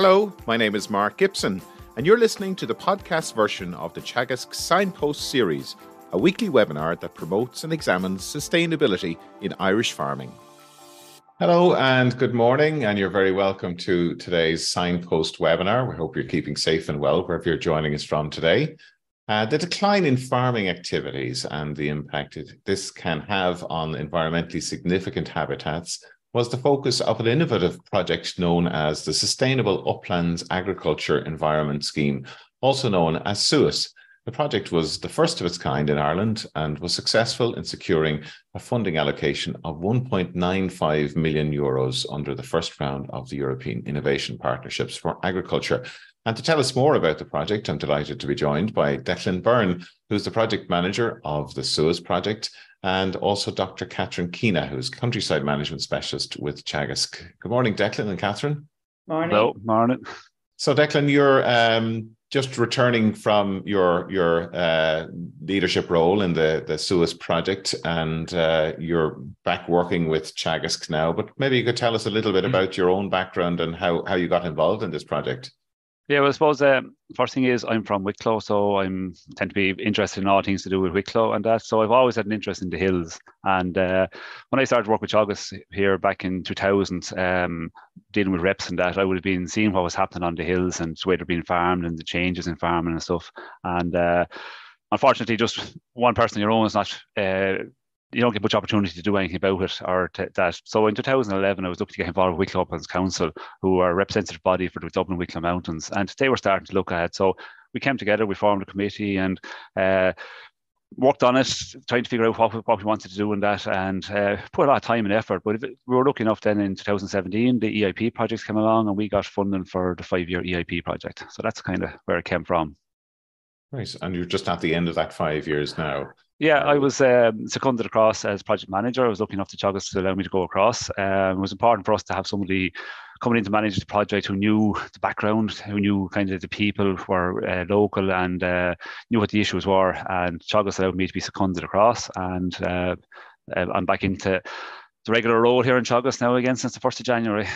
Hello, my name is Mark Gibson, and you're listening to the podcast version of the Teagasc Signpost Series, a weekly webinar that promotes and examines sustainability in Irish farming. Hello and good morning, and you're very welcome to today's Signpost webinar. We hope you're keeping safe and well wherever you're joining us from today. The decline in farming activities and the impact this can have on environmentally significant habitats was the focus of an innovative project known as the Sustainable Uplands Agriculture Environment Scheme, also known as SUAS. The project was the first of its kind in Ireland and was successful in securing a funding allocation of €1.95 million under the first round of the European Innovation Partnerships for Agriculture. And to tell us more about the project, I'm delighted to be joined by Declan Byrne, who's the project manager of the SUAS project, and also Dr. Keena, who's countryside management specialist with Teagasc. Good morning, Declan and Catherine. Morning. Hello, morning. So, Declan, you're just returning from your leadership role in the SUAS project, and you're back working with Teagasc now. But maybe you could tell us a little bit about your own background and how you got involved in this project. Yeah, well, I suppose first thing is I'm from Wicklow, so I tend to be interested in all things to do with Wicklow and that. So I've always had an interest in the hills. And when I started work with Teagasc here back in 2000, dealing with reps and that, I would have been seeing what was happening on the hills and the way they're being farmed and the changes in farming and stuff. And unfortunately, just one person on your own is not. You don't get much opportunity to do anything about it or that. So in 2011, I was looking to get involved with Wicklow Uplands Council, who are a representative body for the Dublin Wicklow Mountains, and they were starting to look at it. So we came together, we formed a committee and worked on it, trying to figure out what we wanted to do in that, and put a lot of time and effort. But we were lucky enough then in 2017, the EIP projects came along and we got funding for the 5-year EIP project. So that's kind of where it came from. Right, and you're just at the end of that 5 years now. Yeah, I was seconded across as project manager. I was lucky enough to Teagasc to allow me to go across. It was important for us to have somebody coming in to manage the project who knew the background, who knew kind of the people who were local and knew what the issues were. And Teagasc allowed me to be seconded across. And I'm back into the regular role here in Teagasc now again since the 1st of January.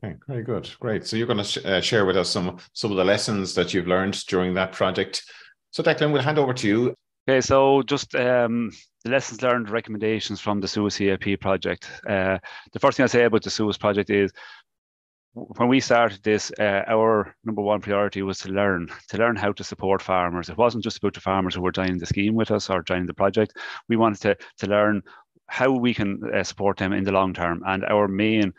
Okay, very good. Great. So you're going to share with us some of the lessons that you've learned during that project. So Declan, we'll hand over to you. Okay, so just the lessons learned, recommendations from the SUAS EIP project. The first thing I say about the SUAS project is when we started this, our number one priority was to learn how to support farmers. It wasn't just about the farmers who were joining the scheme with us or joining the project. We wanted to learn how we can support them in the long term. And our main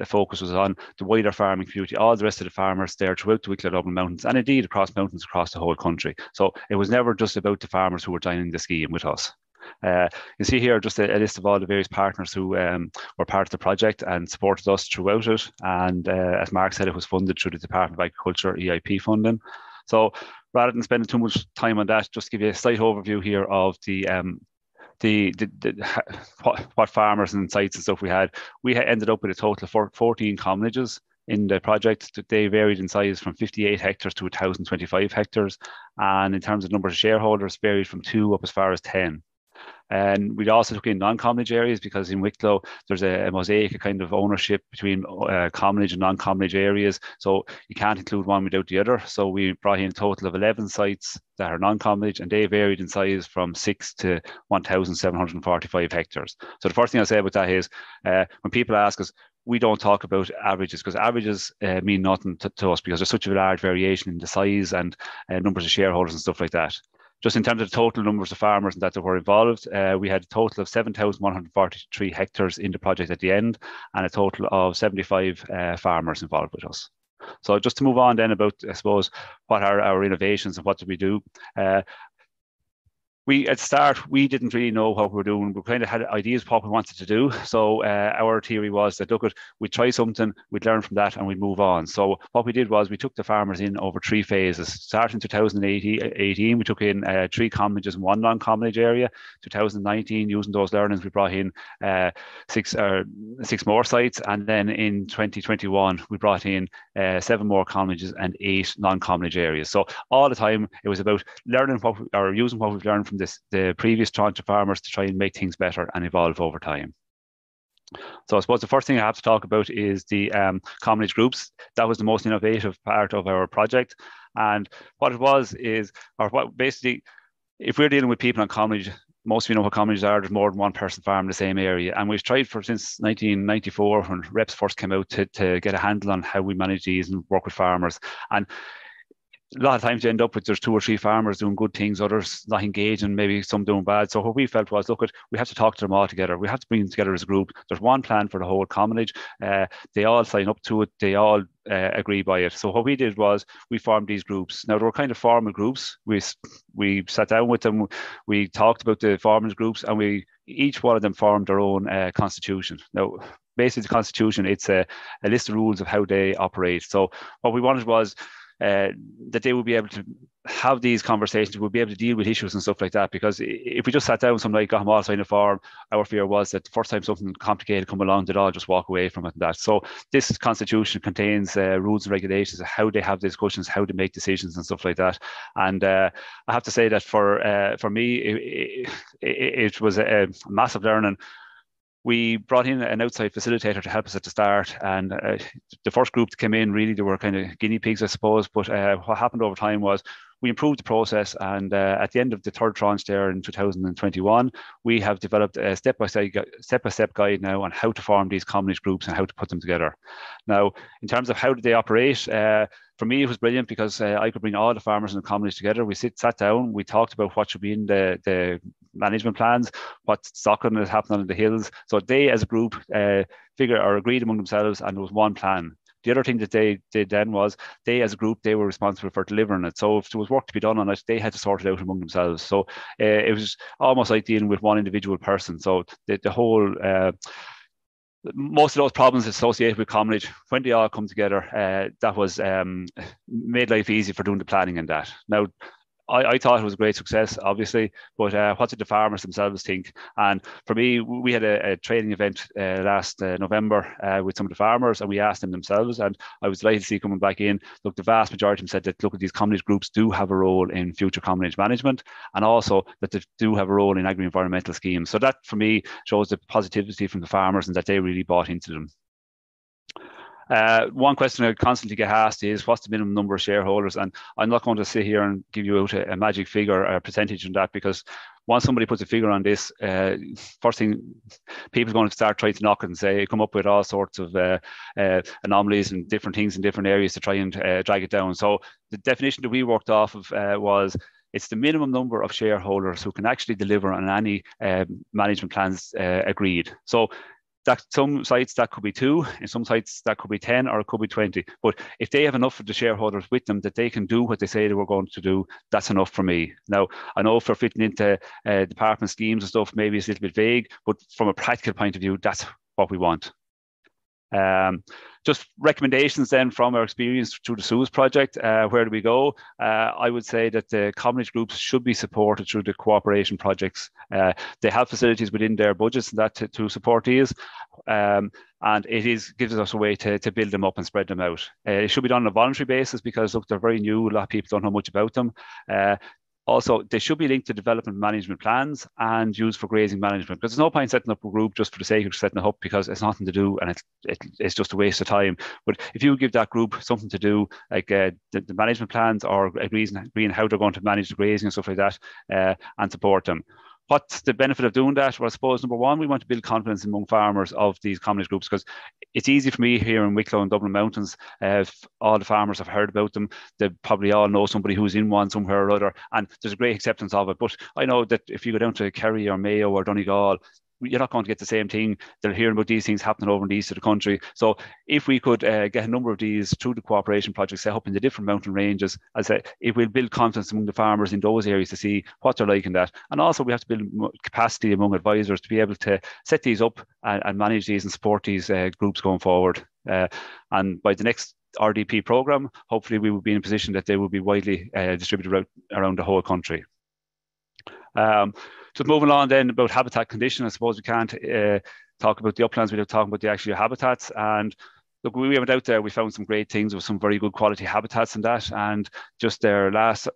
focus was on the wider farming community, all the rest of the farmers there throughout the Wicklow Dublin Mountains and indeed across mountains across the whole country. So it was never just about the farmers who were joining the scheme with us. You see here just a list of all the various partners who were part of the project and supported us throughout it. And as Mark said, it was funded through the Department of Agriculture EIP funding. So rather than spending too much time on that, just give you a slight overview here of what farmers and sites and stuff we had. We ended up with a total of 14 colleges in the project. They varied in size from 58 hectares to 1,025 hectares. And in terms of numbers of shareholders, varied from 2 up as far as 10. And we also took in non-commonage areas because in Wicklow, there's a mosaic, a kind of ownership between commonage and non-commonage areas. So you can't include one without the other. So we brought in a total of 11 sites that are non-commonage, and they varied in size from 6 to 1,745 hectares. So the first thing I'll say about that is when people ask us, we don't talk about averages because averages mean nothing to us because there's such a large variation in the size and numbers of shareholders and stuff like that. Just in terms of the total numbers of farmers that were involved, we had a total of 7,143 hectares in the project at the end and a total of 75 farmers involved with us. So just to move on then about, I suppose, what are our innovations and what do we do? At the start, we didn't really know what we were doing. We kind of had ideas of what we wanted to do. So our theory was that, look, we'd try something, we'd learn from that and we'd move on. So what we did was we took the farmers in over 3 phases. Starting in 2018, we took in 3 colleges and 1 non-college area. 2019, using those learnings, we brought in 6 more sites. And then in 2021, we brought in 7 more colleges and 8 non-college areas. So all the time, it was about learning using what we've learned from the previous tranche of farmers to try and make things better and evolve over time. So I suppose the first thing I have to talk about is the commonage groups. That was the most innovative part of our project. And what it was is, or what basically, if we're dealing with people on commonage, most of you know what commonages are. There's more than one person farm in the same area. And we've tried since 1994 when reps first came out to get a handle on how we manage these and work with farmers. And a lot of times you end up with there's 2 or 3 farmers doing good things, others not engaged, and maybe some doing bad. So what we felt was, look, we have to talk to them all together. We have to bring them together as a group. There's one plan for the whole commonage. They all sign up to it. They all agree by it. So what we did was we formed these groups. Now, they were kind of formal groups. We sat down with them. We talked about the formal groups, and each one of them formed their own constitution. Now, basically, the constitution, it's a list of rules of how they operate. So what we wanted was that they would be able to have these conversations, would be able to deal with issues and stuff like that. Because if we just sat down some night, got them all signed a form, our fear was that the first time something complicated come along, they'd all just walk away from it and that. So this constitution contains rules and regulations of how they have discussions, how to make decisions and stuff like that. And I have to say that for me, it was a massive learning. We brought in an outside facilitator to help us at the start, and the first group that came in, really, they were kind of guinea pigs, I suppose. But what happened over time was we improved the process, and at the end of the third tranche there in 2021, we have developed a step-by-step guide now on how to form these commonage groups and how to put them together. Now, in terms of how do they operate, for me, it was brilliant because I could bring all the farmers in the commonage together. We sat down, we talked about what should be in the management plans, what's stocking is happening in the hills. So they, as a group, figure or agreed among themselves, and there was one plan. The other thing that they did then was they, as a group, they were responsible for delivering it. So if there was work to be done on it, they had to sort it out among themselves. So it was almost like dealing with one individual person. So the whole most of those problems associated with commonage, when they all come together, that was made life easy for doing the planning and that. Now, I thought it was a great success, obviously, but what did the farmers themselves think? And for me, we had a training event last November with some of the farmers, and we asked them themselves, and I was delighted to see coming back in. Look, the vast majority of them said that, look, these commonage groups do have a role in future commonage management, and also that they do have a role in agri-environmental schemes. So that, for me, shows the positivity from the farmers and that they really bought into them. One question I constantly get asked is, what's the minimum number of shareholders? And I'm not going to sit here and give you out a magic figure, a percentage on that, because once somebody puts a figure on this, first thing, people are going to start trying to knock it and say, come up with all sorts of anomalies and different things in different areas to try and drag it down. So the definition that we worked off of was, it's the minimum number of shareholders who can actually deliver on any management plans agreed. So that some sites that could be 2, in some sites that could be 10, or it could be 20. But if they have enough of the shareholders with them that they can do what they say they were going to do, that's enough for me. Now, I know for fitting into department schemes and stuff, maybe it's a little bit vague, but from a practical point of view, that's what we want. Just recommendations then from our experience through the SUAS project. Where do we go? I would say that the commonage groups should be supported through the cooperation projects. They have facilities within their budgets and that to support these. And it gives us a way to build them up and spread them out. It should be done on a voluntary basis because, look, they're very new. A lot of people don't know much about them. Also, they should be linked to development management plans and used for grazing management, because there's no point setting up a group just for the sake of setting it up, because it's nothing to do and it's just a waste of time. But if you give that group something to do, like the management plans, or agreeing how they're going to manage the grazing and stuff like that, and support them. What's the benefit of doing that? Well, I suppose, number one, we want to build confidence among farmers of these commonage groups, because it's easy for me here in Wicklow and Dublin Mountains. All the farmers have heard about them. They probably all know somebody who's in one somewhere or other, and there's a great acceptance of it. But I know that if you go down to Kerry or Mayo or Donegal, you're not going to get the same thing. They're hearing about these things happening over in the east of the country. So if we could get a number of these through the cooperation projects set up in the different mountain ranges, as I say, it will build confidence among the farmers in those areas to see what they're like in that. And also we have to build capacity among advisors to be able to set these up and manage these and support these groups going forward. And by the next RDP programme, hopefully we will be in a position that they will be widely distributed around the whole country. Just moving on then about habitat condition, I suppose we can't talk about the uplands without talking about the actual habitats. And look, we went out there, we found some great things with some very good quality habitats and that. And just there last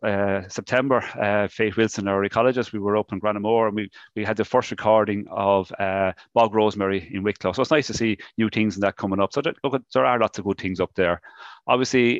September, Faith Wilson, our ecologist, we were up in Granamore, and we had the first recording of bog rosemary in Wicklow. So it's nice to see new things and that coming up. So look, there are lots of good things up there. Obviously,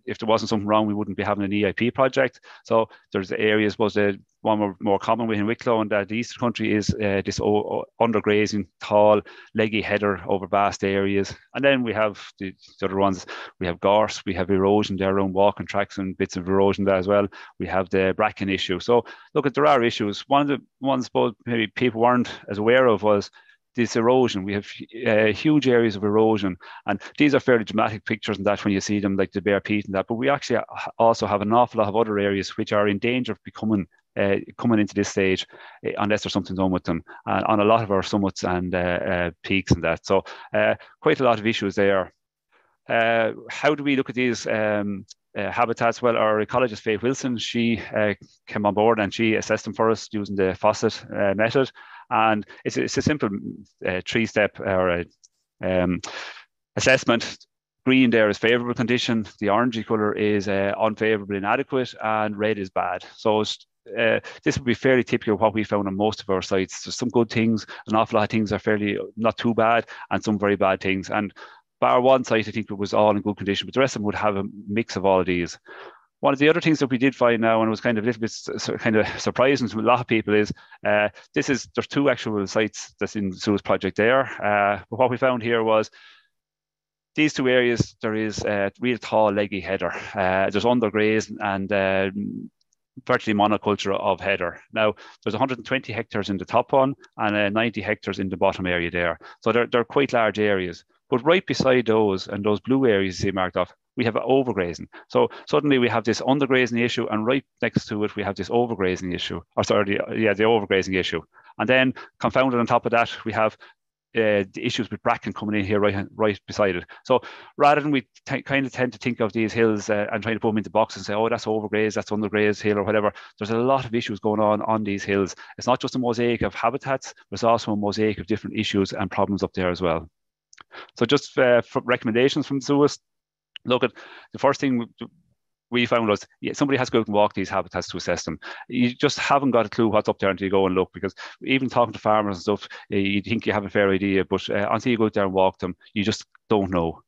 if there wasn't something wrong, we wouldn't be having an EIP project. So there's areas, was the one more common within Wicklow and the Eastern Country is this undergrazing, tall, leggy heather over vast areas. And then we have the other ones. We have gorse, we have erosion there around walking tracks and bits of erosion there as well. We have the bracken issue. So look, there are issues. One of the ones both maybe people weren't as aware of was this erosion. We have huge areas of erosion, and these are fairly dramatic pictures and that when you see them, like the bare peat and that, but we actually also have an awful lot of other areas which are in danger of becoming coming into this stage unless there's something done with them on a lot of our summits and peaks and that. So quite a lot of issues there. How do we look at these habitats? Well, our ecologist Faith Wilson, she came on board and she assessed them for us using the faucet method. And it's a simple three-step or assessment. Green there is favourable condition, the orangey colour is unfavourable, inadequate, and red is bad. So this would be fairly typical of what we found on most of our sites. There's some good things, an awful lot of things are fairly not too bad, and some very bad things. And bar one site, I think it was all in good condition, but the rest of them would have a mix of all of these. One of the other things that we did find now, and it was kind of a little bit kind of surprising to a lot of people, is there's two actual sites that's in SUAS Project there. But what we found here was these two areas, there is a real tall, leggy heather. There's undergraze and virtually monoculture of heather. Now, there's 120 hectares in the top one and 90 hectares in the bottom area there. So they're quite large areas. But right beside those, and those blue areas you see marked off, we have overgrazing. So suddenly we have this undergrazing issue, and right next to it, we have this overgrazing issue. Or sorry, the overgrazing issue. And then confounded on top of that, we have the issues with bracken coming in here right beside it. So rather than we kind of tend to think of these hills and trying to put them into boxes and say, oh, that's overgrazed, that's undergrazed hill or whatever, there's a lot of issues going on these hills. It's not just a mosaic of habitats, there's also a mosaic of different issues and problems up there as well. So just for recommendations from SUAS, look at the first thing we found was somebody has to go out and walk these habitats to assess them. You just haven't got a clue what's up there until you go and look, because even talking to farmers and stuff, you think you have a fair idea, but until you go out there and walk them, you just don't know.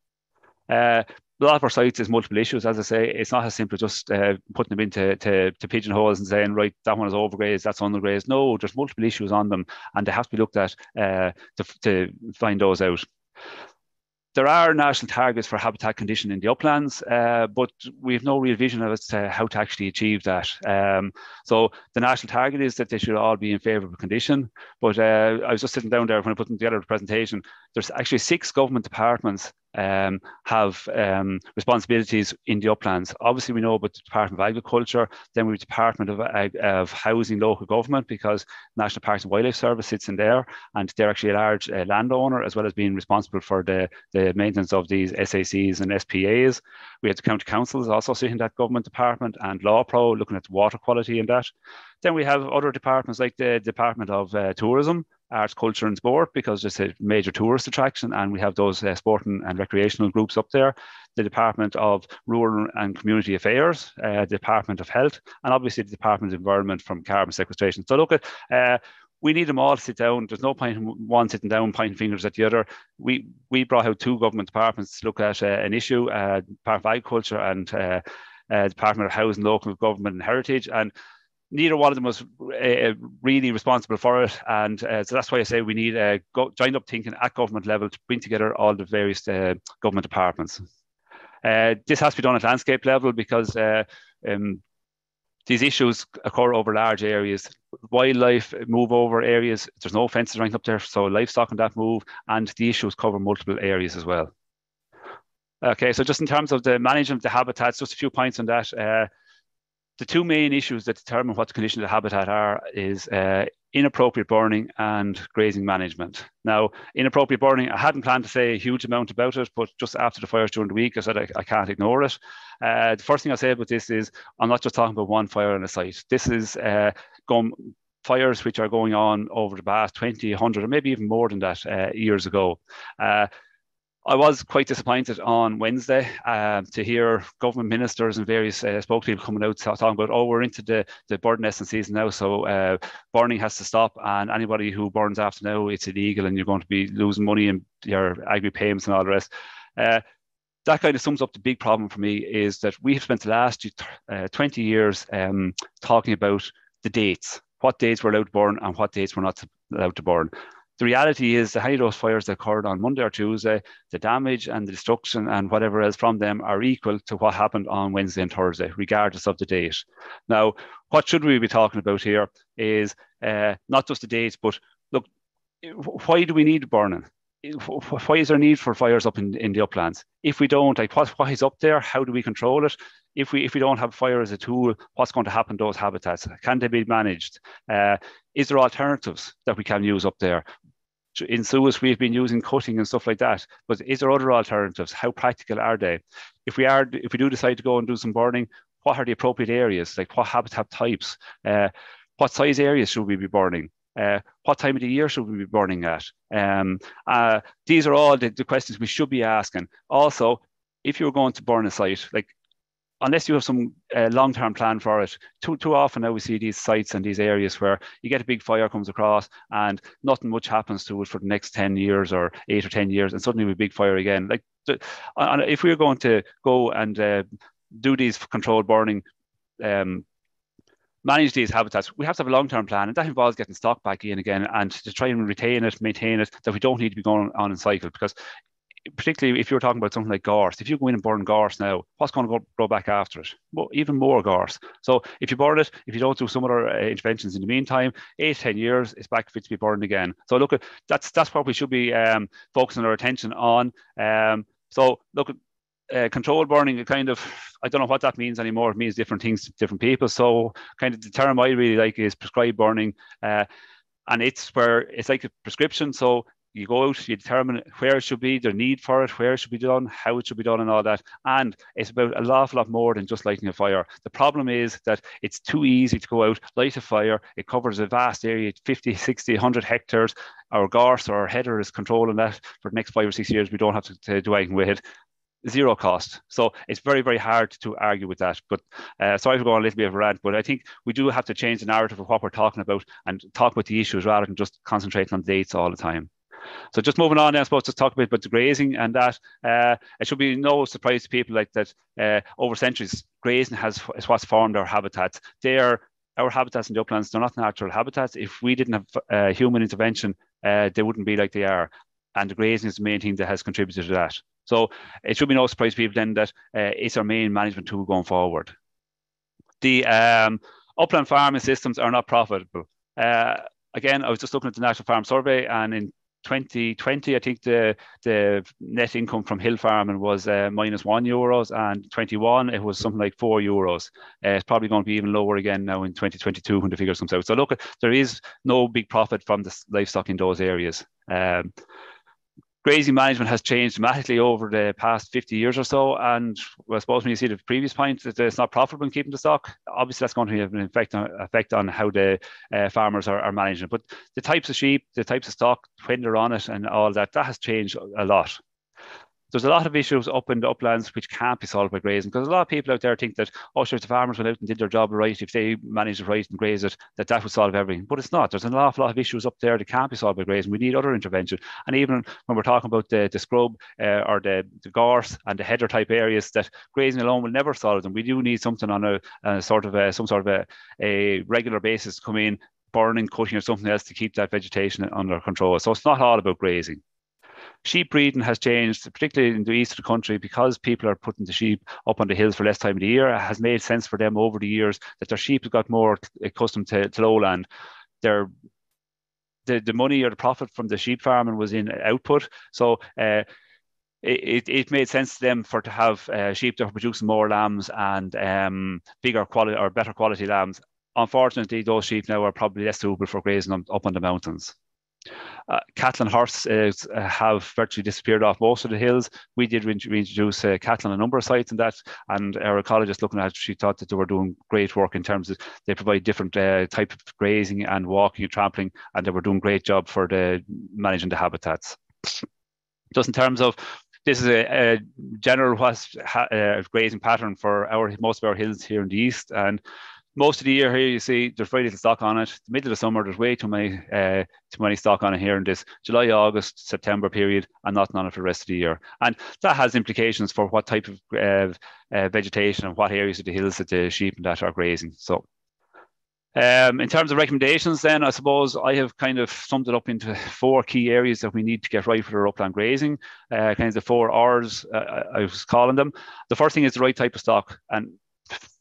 A lot of our sites is multiple issues. As I say, it's not as simple as just putting them into pigeonholes and saying, right, that one is overgrazed, that's undergrazed. No, there's multiple issues on them, and they have to be looked at to find those out. There are national targets for habitat condition in the uplands, but we have no real vision as to how to actually achieve that. So the national target is that they should all be in favourable condition. But I was just sitting down there when I put together the presentation. There's actually 6 government departments have responsibilities in the uplands. Obviously, we know about the Department of Agriculture, then we have the Department of Housing, Local Government, because National Parks and Wildlife Service sits in there, and they're actually a large landowner, as well as being responsible for the maintenance of these SACs and SPAs. We have the county councils also sitting in that government department, and Law Pro looking at water quality and that. Then we have other departments like the Department of Tourism, Arts, Culture and Sport, because it's a major tourist attraction, and we have those sporting and recreational groups up there. The Department of Rural and Community Affairs, the Department of Health, and obviously the Department of Environment from carbon sequestration. So look at, we need them all to sit down. There's no point in one sitting down pointing fingers at the other. We brought out 2 government departments to look at an issue, Department of Agriculture and Department of Housing, Local Government and Heritage, and neither one of them was really responsible for it. And so that's why I say we need joined up thinking at government level to bring together all the various government departments. This has to be done at landscape level, because these issues occur over large areas. Wildlife move over areas. There's no fences right up there, so livestock and that move, and the issues cover multiple areas as well. Okay, so just in terms of the management of the habitats, just a few points on that. The 2 main issues that determine what the conditions of the habitat are is inappropriate burning and grazing management. Now, inappropriate burning, I hadn't planned to say a huge amount about it, but just after the fires during the week, I said I can't ignore it. The first thing I'll say about this is I'm not just talking about one fire on a site. This is fires which are going on over the past 20, 100, or maybe even more than that years ago. I was quite disappointed on Wednesday to hear government ministers and various spokespeople coming out talking about, oh, we're into the bird nesting season now, so burning has to stop, and anybody who burns after now, it's illegal, and you're going to be losing money and your agri payments and all the rest. That kind of sums up the big problem for me, is that we have spent the last 20 years talking about the dates, what dates we're allowed to burn and what dates we're not allowed to burn. The reality is that any of those fires that occurred on Monday or Tuesday, the damage and the destruction and whatever else from them are equal to what happened on Wednesday and Thursday, regardless of the date. Now, what should we be talking about here is not just the dates, but look, why do we need burning? Why is there a need for fires up in the uplands? If we don't, like what is up there? How do we control it? If we don't have fire as a tool, what's going to happen to those habitats? Can they be managed? Is there alternatives that we can use up there? In SUAS, we've been using cutting and stuff like that, but is there other alternatives? How practical are they? If we do decide to go and do some burning, what are the appropriate areas? Like what habitat types? What size areas should we be burning? What time of the year should we be burning at? These are all the questions we should be asking. Also, if you're going to burn a site, like unless you have some long-term plan for it, too often now we see these sites and these areas where you get a big fire comes across and nothing much happens to it for the next 10 years or 8 or 10 years, and suddenly we have a big fire again. Like if we're going to go and do these controlled burning, manage these habitats, we have to have a long-term plan, and that involves getting stock back in again and to try and retain it, maintain it, that we don't need to be going on in cycle. Because particularly if you're talking about something like gorse, if you go in and burn gorse now, what's going to grow back after it? Well, even more gorse. So if you burn it, if you don't do some other interventions in the meantime, 8, 10 years, it's back fit to be burned again. So look, that's what we should be focusing our attention on. So look, controlled burning, kind of, I don't know what that means anymore. It means different things to different people. So kind of the term I really like is prescribed burning. And it's where it's like a prescription. So you go out, you determine where it should be, the need for it, where it should be done, how it should be done, and all that. And it's about an awful lot more than just lighting a fire. The problem is that it's too easy to go out, light a fire. It covers a vast area, 50, 60, 100 hectares. Our gorse or our header is controlling that for the next 5 or 6 years. We don't have to do anything with it. Zero cost. So it's very, very hard to argue with that. But sorry for going a little bit of a rant, but I think we do have to change the narrative of what we're talking about and talk about the issues rather than just concentrating on dates all the time. So just moving on, I suppose, to talk a bit about the grazing and that. It should be no surprise to people like that over centuries, grazing is what's formed our habitats. Our habitats in the uplands, they're not natural habitats. If we didn't have human intervention, they wouldn't be like they are. And the grazing is the main thing that has contributed to that. So it should be no surprise to people then that it's our main management tool going forward. The upland farming systems are not profitable. Again, I was just looking at the National Farm Survey, and in 2020, I think the net income from hill farming was -€1, and 21 it was something like €4. It's probably going to be even lower again now in 2022 when the figures comes out. So look, there is no big profit from the livestock in those areas. Grazing management has changed dramatically over the past 50 years or so, and I suppose when you see the previous point that it's not profitable in keeping the stock, obviously that's going to have an effect on how the farmers are managing it. But the types of sheep, the types of stock, when they're on it and all that has changed a lot. There's a lot of issues up in the uplands which can't be solved by grazing, because a lot of people out there think that, oh, sure, if the farmers went out and did their job right, if they managed it right and grazed it, that would solve everything. But it's not. There's an awful lot of issues up there that can't be solved by grazing. We need other intervention. And even when we're talking about the scrub or the gorse and the header type areas, that grazing alone will never solve them. We do need something on some sort of a regular basis to come in, burning, cutting, or something else to keep that vegetation under control. So it's not all about grazing. Sheep breeding has changed, particularly in the east of the country, because people are putting the sheep up on the hills for less time of the year. It has made sense for them over the years that their sheep have got more accustomed to lowland. The money or the profit from the sheep farming was in output. So it made sense to them to have sheep that were producing more lambs and bigger quality or better quality lambs. Unfortunately, those sheep now are probably less suitable for grazing up on the mountains. Cattle and horses have virtually disappeared off most of the hills. We did reintroduce cattle on a number of sites and that, and our ecologist looking at it, she thought that they were doing great work in terms of they provide different type of grazing and walking and trampling, and they were doing a great job for managing the habitats. Just in terms of This is a general grazing pattern for most of our hills here in the east, and most of the year here you see there's very little stock on it. The middle of the summer there's way too many stock on it here in this July, August, September period, and nothing on it for the rest of the year. And that has implications for what type of vegetation and what areas of the hills that the sheep and that are grazing. So in terms of recommendations then, I suppose I have kind of summed it up into 4 key areas that we need to get right for our upland grazing, kind of the 4 R's I was calling them. The first thing is the right type of stock, and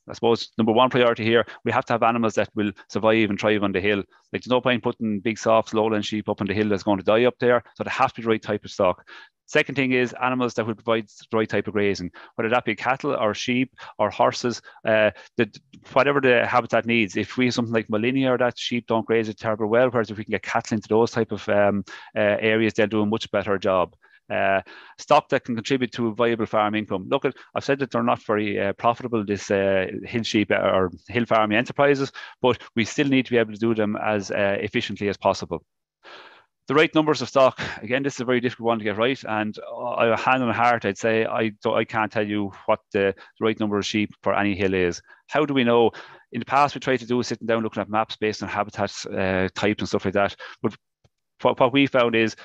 I suppose number 1 priority here, we have to have animals that will survive and thrive on the hill. Like there's no point putting big soft lowland sheep up on the hill that's going to die up there, so they have to be the right type of stock. Second thing is animals that will provide the right type of grazing, whether that be cattle or sheep or horses, whatever the habitat needs. If we have something like Molinia, that sheep don't graze it terribly well, whereas if we can get cattle into those type of areas, they'll do a much better job. Stock that can contribute to a viable farm income. Look, I've said that they're not very profitable, this hill sheep or hill farming enterprises, but we still need to be able to do them as efficiently as possible. The right numbers of stock, again, this is a very difficult one to get right, and hand on heart, I'd say I can't tell you what the right number of sheep for any hill is. How do we know? In the past, we tried to do is sitting down looking at maps based on habitats types and stuff like that, but what we found is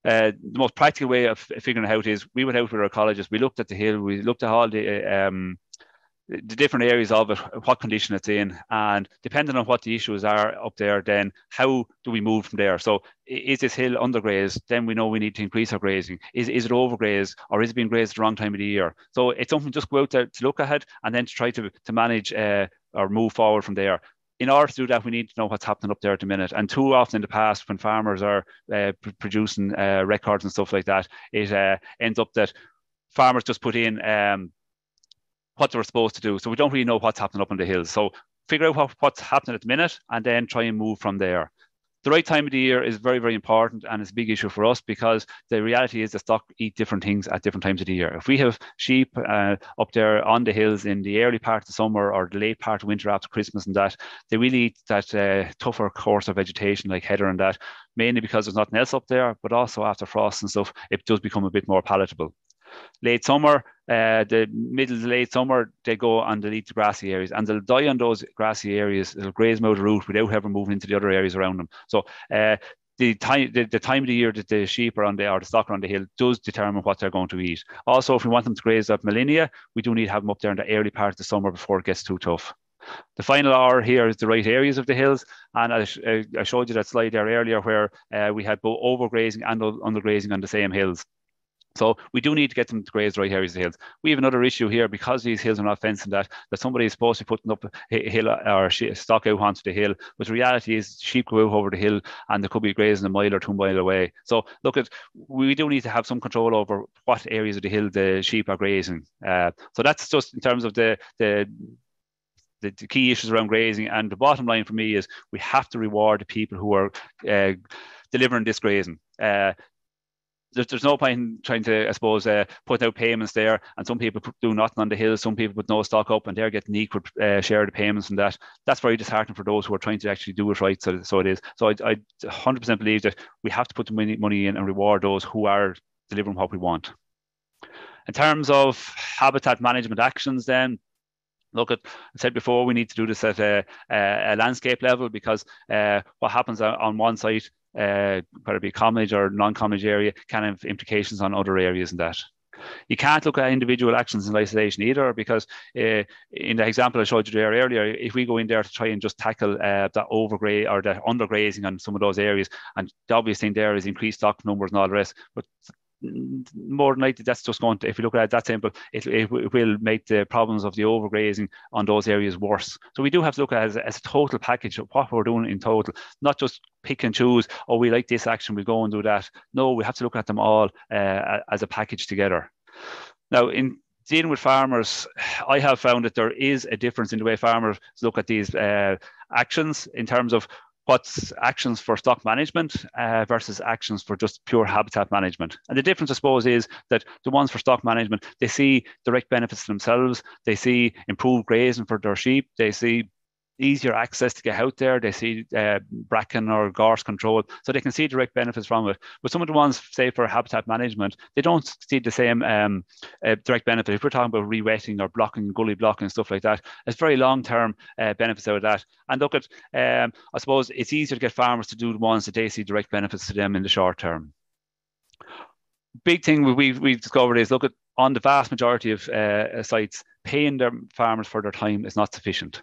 the most practical way of figuring it out is we went out with our ecologists, we looked at the hill, we looked at all the different areas of it, what condition it's in, and depending on what the issues are up there, then how do we move from there? So is this hill undergrazed? Then we know we need to increase our grazing. Is it overgrazed, or is it being grazed the wrong time of the year? So it's something just go out there to look ahead and then to try to manage or move forward from there. In order to do that, we need to know what's happening up there at the minute. And too often in the past, when farmers are producing records and stuff like that, it ends up that farmers just put in what they were supposed to do. So we don't really know what's happening up on the hills. So figure out what's happening at the minute and then try and move from there. The right time of the year is very, very important, and it's a big issue for us because the reality is the stock eat different things at different times of the year. If we have sheep up there on the hills in the early part of the summer or the late part of winter after Christmas and that, they really eat that tougher course of vegetation like heather and that, mainly because there's nothing else up there, but also after frost and stuff, it does become a bit more palatable. Late summer, the middle to late summer, they go and they'll eat the grassy areas, and they'll die on those grassy areas. They'll graze them out of root without ever moving into the other areas around them. So the time of the year that the sheep are on the, or the stock are on the hill does determine what they're going to eat. Also, if we want them to graze up Molinia, we do need to have them up there in the early part of the summer before it gets too tough. The final R here is the right areas of the hills, and I showed you that slide there earlier where we had both overgrazing and undergrazing on the same hills. So we do need to get them to graze the right areas of the hills. We have another issue here because these hills are not fenced, and that somebody is supposed to be putting up a hill or stock out onto the hill. But the reality is sheep go out over the hill and they could be grazing a mile or 2 miles away. So look, we do need to have some control over what areas of the hill the sheep are grazing. So that's just in terms of the key issues around grazing. And the bottom line for me is we have to reward the people who are delivering this grazing. There's no point in trying to, I suppose, put out payments there, and some people do nothing on the hill, some people put no stock up, and they're getting equal share of the payments and that. That's very disheartening for those who are trying to actually do it right. So it is. So I 100% believe that we have to put the money in and reward those who are delivering what we want. In terms of habitat management actions, then, look, I said before, we need to do this at a landscape level, because what happens on one site, whether it be commonage or non-commonage area, can have implications on other areas and that. You can't look at individual actions in isolation either, because in the example I showed you there earlier, if we go in there to try and just tackle that overgraze or the undergrazing on some of those areas, and the obvious thing there is increased stock numbers and all the rest, but more than likely that's just going to, if you look at it that simple, it will make the problems of the overgrazing on those areas worse. So we do have to look at it as a total package of what we're doing in total, not just pick and choose, oh, we like this action, we go and do that. No, we have to look at them all as a package together. Now, in dealing with farmers, I have found that there is a difference in the way farmers look at these actions in terms of what's actions for stock management versus actions for just pure habitat management. And the difference, I suppose, is that the ones for stock management, they see direct benefits to themselves. They see improved grazing for their sheep. They see easier access to get out there. They see bracken or gorse control, so they can see direct benefits from it. But some of the ones, say for habitat management, they don't see the same direct benefit. If we're talking about re-wetting or blocking, gully blocking, stuff like that, there's very long-term benefits out of that. And look at, I suppose it's easier to get farmers to do the ones that they see direct benefits to them in the short term. Big thing we discovered is, look at, on the vast majority of sites, paying their farmers for their time is not sufficient.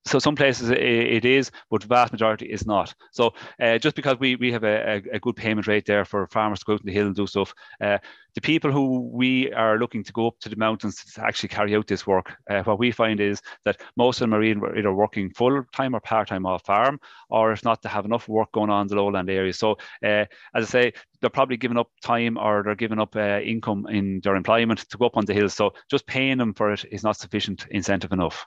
So some places it is, but the vast majority is not. So just because we have a good payment rate there for farmers to go out in the hill and do stuff, the people who we are looking to go up to the mountains to actually carry out this work, what we find is that most of them are either working full-time or part-time off farm, or if not, they have enough work going on in the lowland areas. So as I say, they're probably giving up time, or they're giving up income in their employment to go up on the hills. So just paying them for it is not sufficient incentive enough.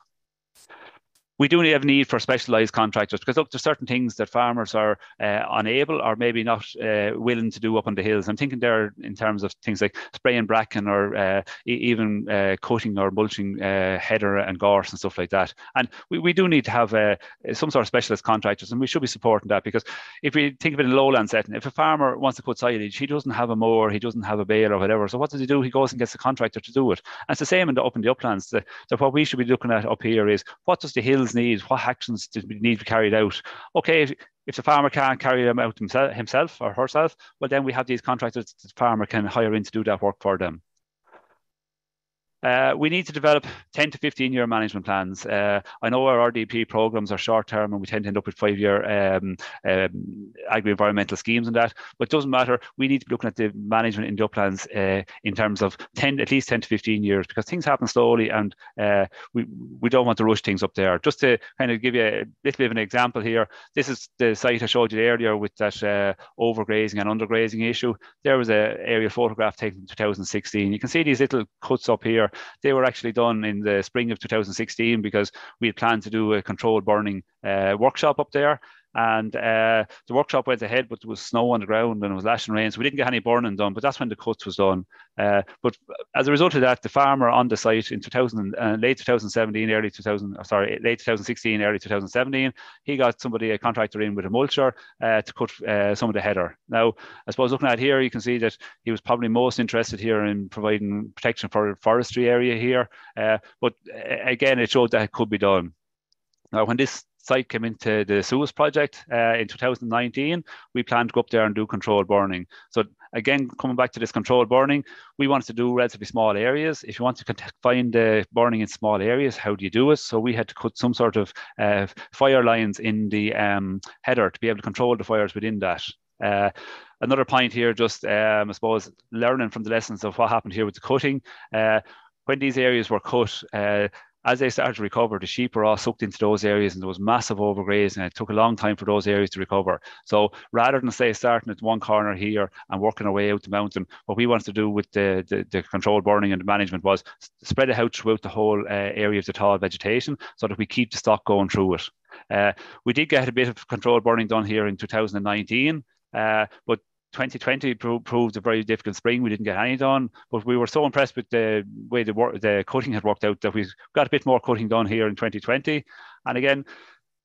We do have a need for specialised contractors, because look, there's certain things that farmers are unable or maybe not willing to do up on the hills. I'm thinking there in terms of things like spraying bracken, or even cutting or mulching heather and gorse and stuff like that. And we do need to have some sort of specialist contractors, and we should be supporting that, because if we think of it in a lowland setting, if a farmer wants to cut silage, he doesn't have a mower, he doesn't have a bale or whatever. So what does he do? He goes and gets a contractor to do it. And it's the same up in the uplands. So what we should be looking at up here is, what does the hills need? What actions do we need to be carried out? Okay, if the farmer can't carry them out himself or herself, well, then we have these contractors the farmer can hire in to do that work for them. We need to develop 10 to 15-year management plans. I know our RDP programs are short-term, and we tend to end up with 5-year agri-environmental schemes and that, but it doesn't matter. We need to be looking at the management in the uplands in terms of at least 10 to 15 years, because things happen slowly, and we don't want to rush things up there. Just to kind of give you a little bit of an example here, this is the site I showed you earlier with that overgrazing and undergrazing issue. There was an aerial photograph taken in 2016. You can see these little cuts up here. They were actually done in the spring of 2016 because we had planned to do a controlled burning workshop up there. And the workshop went ahead, but there was snow on the ground and it was lashing rain, so we didn't get any burning done. But that's when the cuts was done. But as a result of that, the farmer on the site in late 2016, early 2017, he got a contractor in with a mulcher to cut some of the heather. Now, I suppose looking at here, you can see that he was probably most interested here in providing protection for the forestry area here. But again, it showed that it could be done. Now, when this site came into the SUAS project in 2019, we planned to go up there and do controlled burning. So again, coming back to this controlled burning, we wanted to do relatively small areas. If you want to find the burning in small areas, how do you do it? So we had to cut some sort of fire lines in the header to be able to control the fires within that. Another point here, just I suppose learning from the lessons of what happened here with the cutting. When these areas were cut, as they started to recover, the sheep were all sucked into those areas, and there was massive overgrazing, and it took a long time for those areas to recover. So rather than say starting at one corner here and working our way out the mountain, what we wanted to do with the controlled burning and the management was spread it out throughout the whole area of the tall vegetation, so that we keep the stock going through it. We did get a bit of controlled burning done here in 2019, but 2020 proved a very difficult spring. We didn't get any done, but we were so impressed with the way the cutting had worked out that we got a bit more cutting done here in 2020. And again,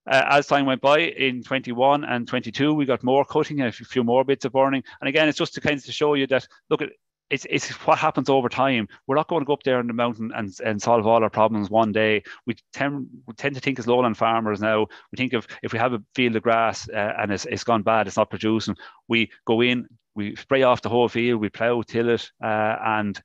as time went by in 21 and 22, we got more cutting and a few more bits of burning. And again, it's just to kind of show you that, look, it's what happens over time. We're not going to go up there in the mountain and solve all our problems one day. We tend to think as lowland farmers now. We think of, if we have a field of grass and it's gone bad, it's not producing, we go in, we spray off the whole field, we plough, till it, and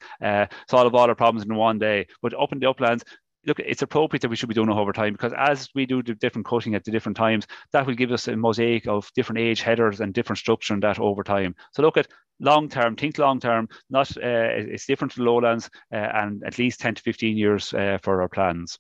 solve all our problems in one day. But up in the uplands, look, it's appropriate that we should be doing it over time, because as we do the different cutting at the different times, that will give us a mosaic of different age headers and different structure and that over time. So look at long term, think long term, not it's different to lowlands, and at least 10 to 15 years for our plans.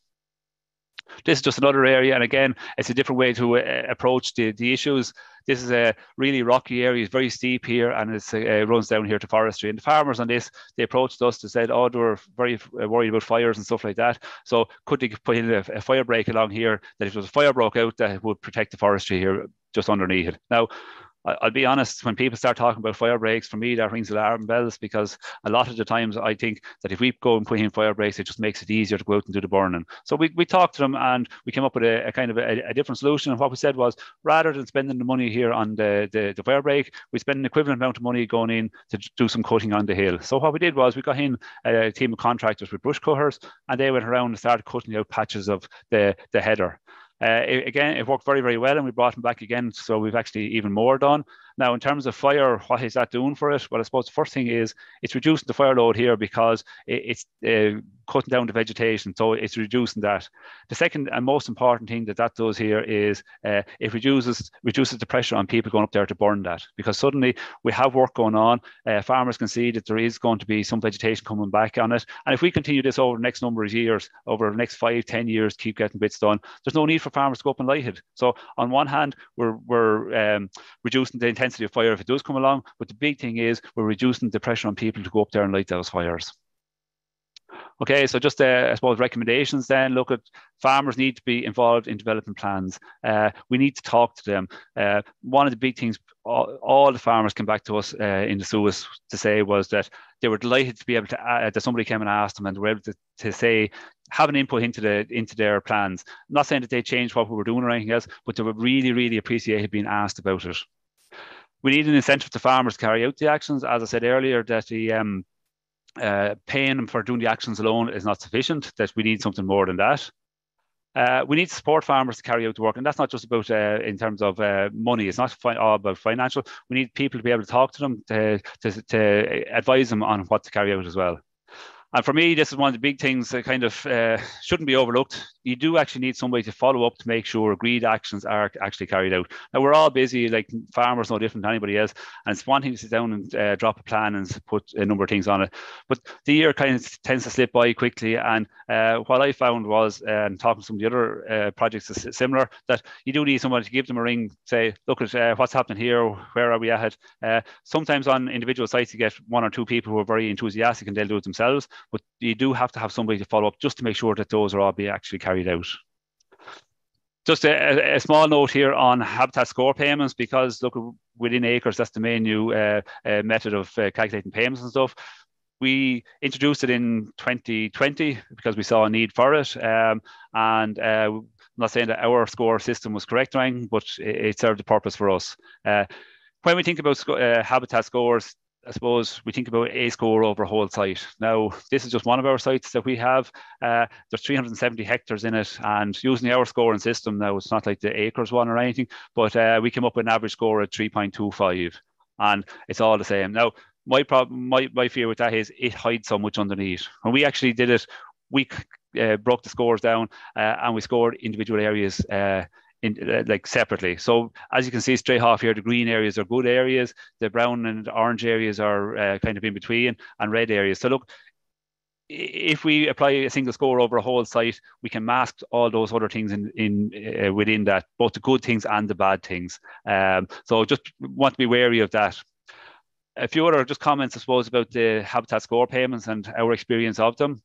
This is just another area, and again, it's a different way to approach the issues. This is a really rocky area, it's very steep here, and it runs down here to forestry. And the farmers on this, they approached us to said, oh, they were very worried about fires and stuff like that. So could they put in a fire break along here, that if there was a fire broke out, that would protect the forestry here just underneath it. Now, I'll be honest, when people start talking about fire breaks, for me, that rings alarm bells, because a lot of the times I think that if we go and put in fire breaks, it just makes it easier to go out and do the burning. So we talked to them, and we came up with a kind of a different solution. And what we said was, rather than spending the money here on the fire break, we spend an equivalent amount of money going in to do some cutting on the hill. So what we did was we got in a team of contractors with brush cutters, and they went around and started cutting out patches of the header. Again, it worked very, very well, and we brought them back again. So we've actually even more done. Now, in terms of fire, what is that doing for it? Well, I suppose the first thing is it's reducing the fire load here, because it's cutting down the vegetation. So it's reducing that. The second and most important thing that does here is it reduces the pressure on people going up there to burn that, because suddenly we have work going on. Farmers can see that there is going to be some vegetation coming back on it. And if we continue this over the next number of years, over the next 5-10 years, keep getting bits done, there's no need for farmers to go up and light it. So on one hand, we're reducing the intensity of fire if it does come along, but the big thing is we're reducing the pressure on people to go up there and light those fires. Okay, so just I suppose recommendations then. Look, at farmers need to be involved in developing plans. We need to talk to them. One of the big things all the farmers came back to us in the SUAS to say was that they were delighted to be able to that somebody came and asked them, and they were able to say, have an input into their plans. I'm not saying that they changed what we were doing or anything else, but they would really, really appreciate being asked about it. We need an incentive to farmers to carry out the actions. As I said earlier, that the paying them for doing the actions alone is not sufficient, that we need something more than that. We need to support farmers to carry out the work, and that's not just about in terms of money. It's not all about financial. We need people to be able to talk to them, to advise them on what to carry out as well. And for me, this is one of the big things that kind of shouldn't be overlooked. You do actually need somebody to follow up to make sure agreed actions are actually carried out. Now, we're all busy, like farmers, no different than anybody else. And it's one thing to sit down and drop a plan and put a number of things on it. But the year kind of tends to slip by quickly. And what I found was, and talking to some of the other projects is similar, that you do need someone to give them a ring, say, look at what's happening here, where are we at it? Sometimes on individual sites, you get 1 or 2 people who are very enthusiastic and they'll do it themselves. But you do have to have somebody to follow up just to make sure that those are all being actually carried out. Just a small note here on habitat score payments, because look, within acres, that's the main new method of calculating payments and stuff. We introduced it in 2020 because we saw a need for it. I'm not saying that our score system was correct or anything, but it served the purpose for us. When we think about habitat scores, I suppose we think about a score over a whole site. Now, this is just one of our sites that we have. There's 370 hectares in it, and using our scoring system now, it's not like the acres one or anything, but we came up with an average score at 3.25, and it's all the same. Now, my fear with that is it hides so much underneath. When we actually did it, we broke the scores down and we scored individual areas like separately. So as you can see straight off here, the green areas are good areas, the brown and orange areas are kind of in between, and red areas. So look, if we apply a single score over a whole site, we can mask all those other things within that, both the good things and the bad things. So just want to be wary of that. A few other just comments, I suppose, about the habitat score payments and our experience of them.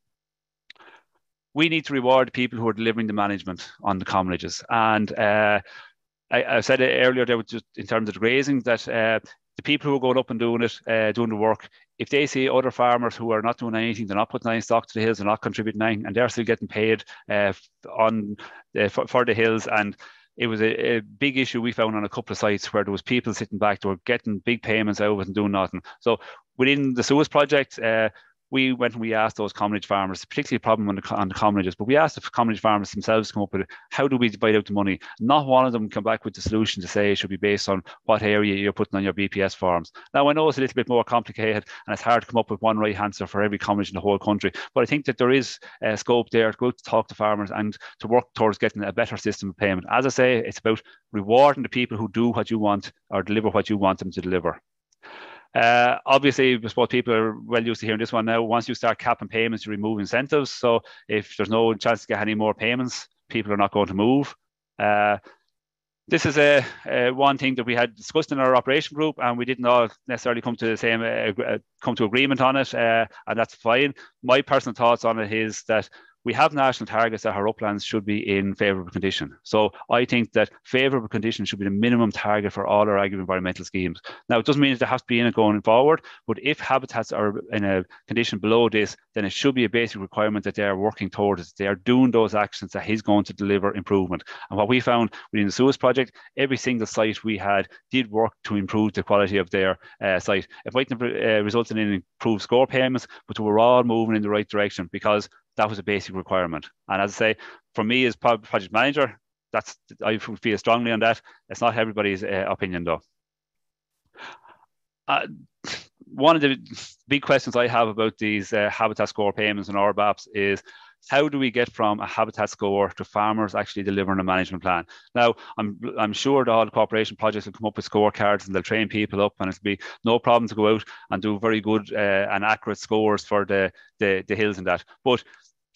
We need to reward people who are delivering the management on the commonages. And I said it earlier there, just in terms of the grazing, that the people who are going up and doing it, doing the work, if they see other farmers who are not doing anything, they're not putting any stock to the hills, they're not contributing anything, and they're still getting paid for the hills. And it was a big issue we found on a couple of sites where there was people sitting back, they were getting big payments out of it and doing nothing. So within the SUAS project, we went and we asked those commonage farmers, particularly a problem on the commonages, but we asked the commonage farmers themselves to come up with it. How do we divide out the money? Not one of them come back with the solution to say it should be based on what area you're putting on your BPS farms. Now, I know it's a little bit more complicated and it's hard to come up with one right answer for every commonage in the whole country, but I think that there is scope there to go to talk to farmers and to work towards getting a better system of payment. As I say, it's about rewarding the people who do what you want or deliver what you want them to deliver. Obviously, I suppose people are well used to hearing this one now. Once you start capping payments, you remove incentives. So if there's no chance to get any more payments, people are not going to move. This is one thing that we had discussed in our operation group, and we didn't all necessarily come to the same come to agreement on it, and that's fine. My personal thoughts on it is that we have national targets that our uplands should be in favourable condition. So I think that favourable condition should be the minimum target for all our agri-environmental schemes. Now, it doesn't mean that they have to be in it going forward, but if habitats are in a condition below this, then it should be a basic requirement that they are working towards it. They are doing those actions that is going to deliver improvement. And what we found within the SUAS project, every single site we had did work to improve the quality of their site. It might have resulted in improved score payments, but we were all moving in the right direction because that was a basic requirement. And as I say, for me as project manager, I feel strongly on that. It's not everybody's opinion, though. One of the big questions I have about these habitat score payments and RBAPs is, how do we get from a habitat score to farmers actually delivering a management plan? Now, I'm sure that all the cooperation projects will come up with scorecards and they'll train people up, and it'll be no problem to go out and do very good and accurate scores for the hills and that. But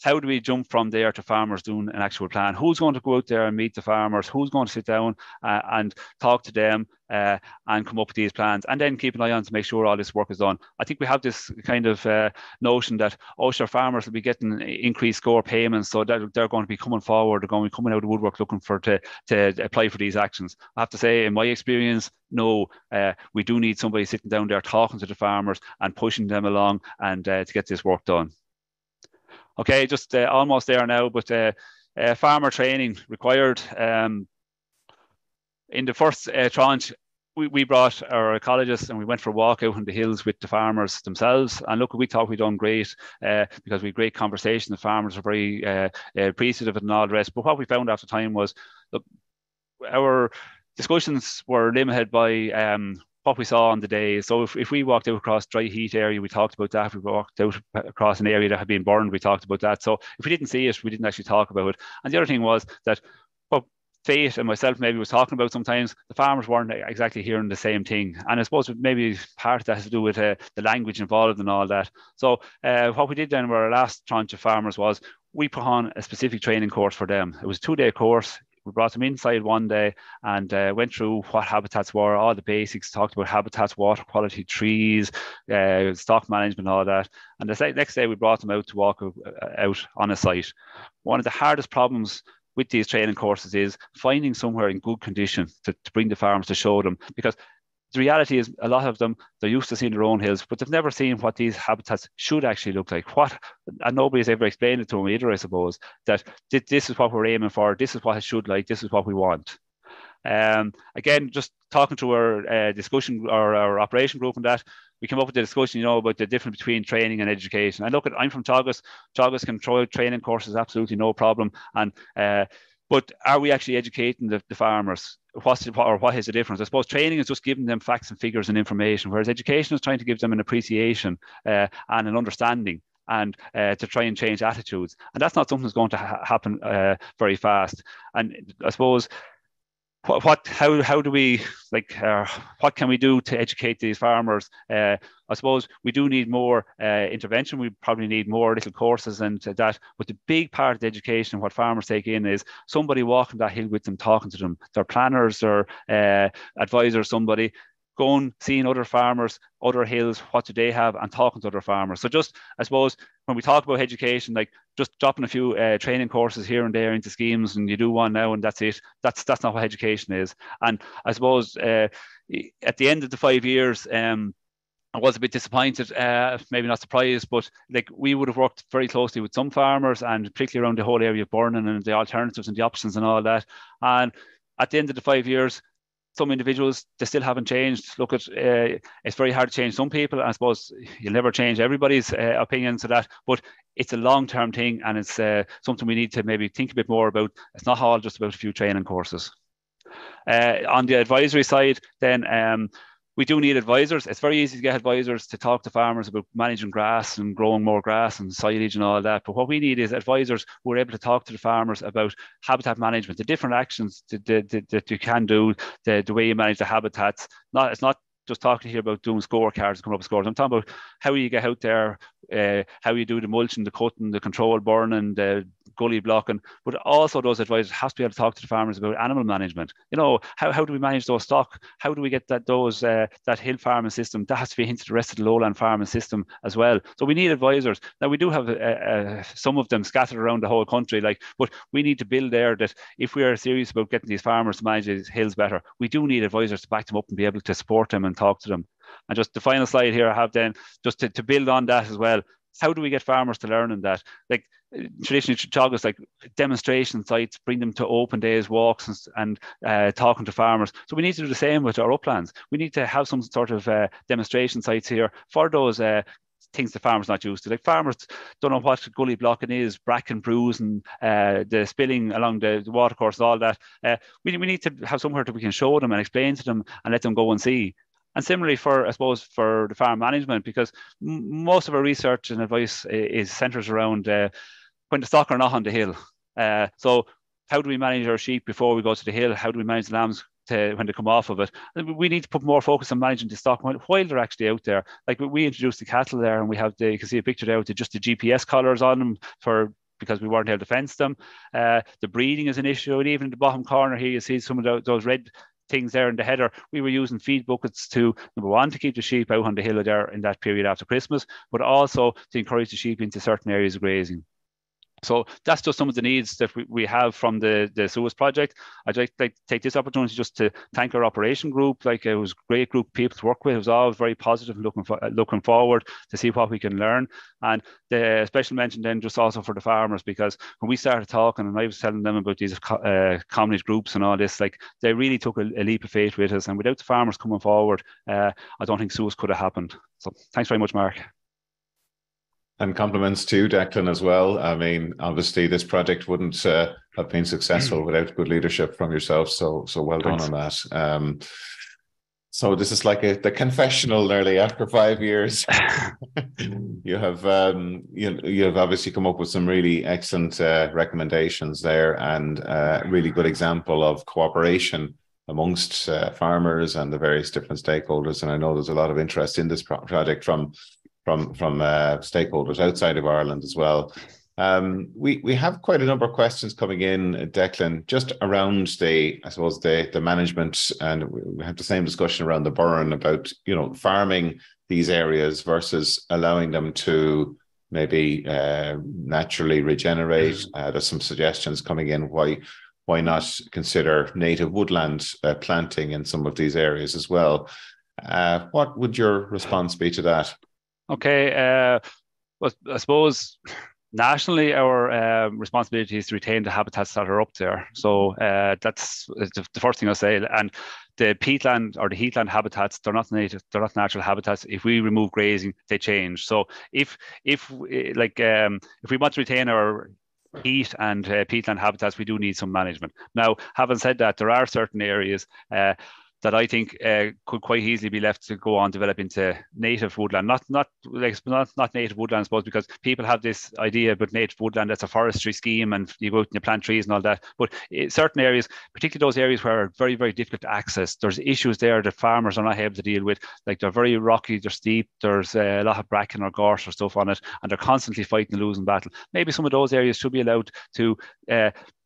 how do we jump from there to farmers doing an actual plan? Who's going to go out there and meet the farmers? Who's going to sit down and talk to them and come up with these plans, and then keep an eye on to make sure all this work is done? I think we have this kind of notion that, sure, farmers will be getting increased score payments, so that they're going to be coming forward, they're going to be coming out of the woodwork looking to apply for these actions. I have to say, in my experience, no, we do need somebody sitting down there talking to the farmers and pushing them along and to get this work done. Okay, just almost there now, but farmer training required. In the first tranche, we brought our ecologists and we went for a walk out in the hills with the farmers themselves. And look, we thought we'd done great because we had great conversation. The farmers were very appreciative and all the rest. But what we found after time was, look, our discussions were limited by what we saw on the day. So if we walked out across dry heat area, we talked about that. If we walked out across an area that had been burned, we talked about that. So if we didn't see it, we didn't actually talk about it. And the other thing was that what Fate and myself maybe was talking about sometimes, the farmers weren't exactly hearing the same thing. And I suppose maybe part of that has to do with the language involved and all that. So what we did then with our last tranche of farmers was we put on a specific training course for them. It was a 2-day course. We brought them inside one day and went through what habitats were, all the basics, talked about habitats, water quality, trees, stock management, all that. And the next day we brought them out to walk out on a site. One of the hardest problems with these training courses is finding somewhere in good condition to bring the farmers to show them, because the reality is a lot of them, they're used to seeing their own hills, but they've never seen what these habitats should actually look like. And nobody's ever explained it to them either, I suppose, that this is what we're aiming for, this is what it should like, this is what we want. Again, just talking to our discussion or our operation group and that, we came up with the discussion, about the difference between training and education. And look, I'm from Teagasc. Teagasc can throw out training courses, absolutely no problem. And but are we actually educating the farmers? What is the difference? I suppose training is just giving them facts and figures and information, whereas education is trying to give them an appreciation and an understanding, and to try and change attitudes. And that's not something that's going to happen very fast. And I suppose how do we, what can we do to educate these farmers? I suppose we do need more intervention. We probably need more little courses and that. But the big part of the education, what farmers take in, is somebody walking that hill with them, talking to them, their planners, their advisors, somebody going, seeing other farmers, other hills, what do they have, and talking to other farmers. So just, I suppose, when we talk about education, like just dropping a few training courses here and there into schemes, and you do one now and that's it, that's not what education is. And I suppose at the end of the 5 years, I was a bit disappointed, maybe not surprised, but we would have worked very closely with some farmers, and particularly around the whole area of burning and the alternatives and the options and all that. And at the end of the 5 years, some individuals, they still haven't changed. Look, it's very hard to change some people. I suppose you'll never change everybody's opinions of that, but it's a long-term thing, and it's something we need to maybe think a bit more about. It's not all just about a few training courses. On the advisory side, then, we do need advisors. It's very easy to get advisors to talk to farmers about managing grass and growing more grass and silage and all that. But what we need is advisors who are able to talk to the farmers about habitat management, the different actions that you can do, the way you manage the habitats. It's not just talking here about doing scorecards, coming up with scores. I'm talking about how you get out there, how you do the mulching, the cutting, the control burning, the gully blocking, but also those advisors have to be able to talk to the farmers about animal management. How do we manage those stock? How do we get that hill farming system? That has to be into the rest of the lowland farming system as well. So we need advisors. Now we do have some of them scattered around the whole country, but we need to build there that if we are serious about getting these farmers to manage these hills better, we do need advisors to back them up and be able to support them and talk to them. And just the final slide here I have then, just to build on that as well. How do we get farmers to learn in that? Like traditionally, Teagasc, like demonstration sites, bring them to open days walks and talking to farmers. So we need to do the same with our uplands. We need to have some sort of demonstration sites here for those things the farmers not used to. Like farmers don't know what gully blocking is, bracken bruising, the spilling along the watercourse, all that. We need to have somewhere that we can show them and explain to them and let them go and see. And similarly for the farm management, because most of our research and advice is centres around when the stock are not on the hill. So how do we manage our sheep before we go to the hill? How do we manage the lambs when they come off of it? We need to put more focus on managing the stock while they're actually out there. Like we introduced the cattle there, and we have you can see a picture there with just the GPS collars on them because we weren't able to fence them. The breeding is an issue, and even in the bottom corner here, you see some of those red things there in the header. We were using feed buckets to, number one, to keep the sheep out on the hill there in that period after Christmas, but also to encourage the sheep into certain areas of grazing. So that's just some of the needs that we have from the SUAS project. I'd like to take this opportunity just to thank our operation group. Like it was a great group of people to work with. It was all very positive and looking forward to see what we can learn. And the special mention then just also for the farmers, because when we started talking and I was telling them about these community groups and all this, like they really took a leap of faith with us. And without the farmers coming forward, I don't think SUAS could have happened. So thanks very much, Mark. And compliments to Declan as well. I mean, obviously, this project wouldn't have been successful without good leadership from yourself. So well done on that. So this is like the confessional nearly after 5 years. You have obviously come up with some really excellent recommendations there, and really good example of cooperation amongst farmers and the various different stakeholders. And I know there's a lot of interest in this project from stakeholders outside of Ireland as well. We have quite a number of questions coming in, Declan, just around the management, and we have the same discussion around the burn about farming these areas versus allowing them to maybe naturally regenerate. There's some suggestions coming in why not consider native woodland planting in some of these areas as well. What would your response be to that? Okay, well, I suppose nationally our responsibility is to retain the habitats that are up there. So that's the first thing I'll say. And the peatland or the heathland habitats, they're not native, they're not natural habitats. If we remove grazing, they change. So if we want to retain our heath and peatland habitats, we do need some management. Now, having said that, there are certain areas that I think could quite easily be left to go on develop into native woodland, not native woodland, I suppose, because people have this idea about native woodland that's a forestry scheme and you go out and you plant trees and all that. But in certain areas, particularly those areas where are very, very difficult to access, there's issues there that farmers are not able to deal with. Like they're very rocky, they're steep, there's a lot of bracken or gorse or stuff on it, and they're constantly fighting a losing battle. Maybe some of those areas should be allowed to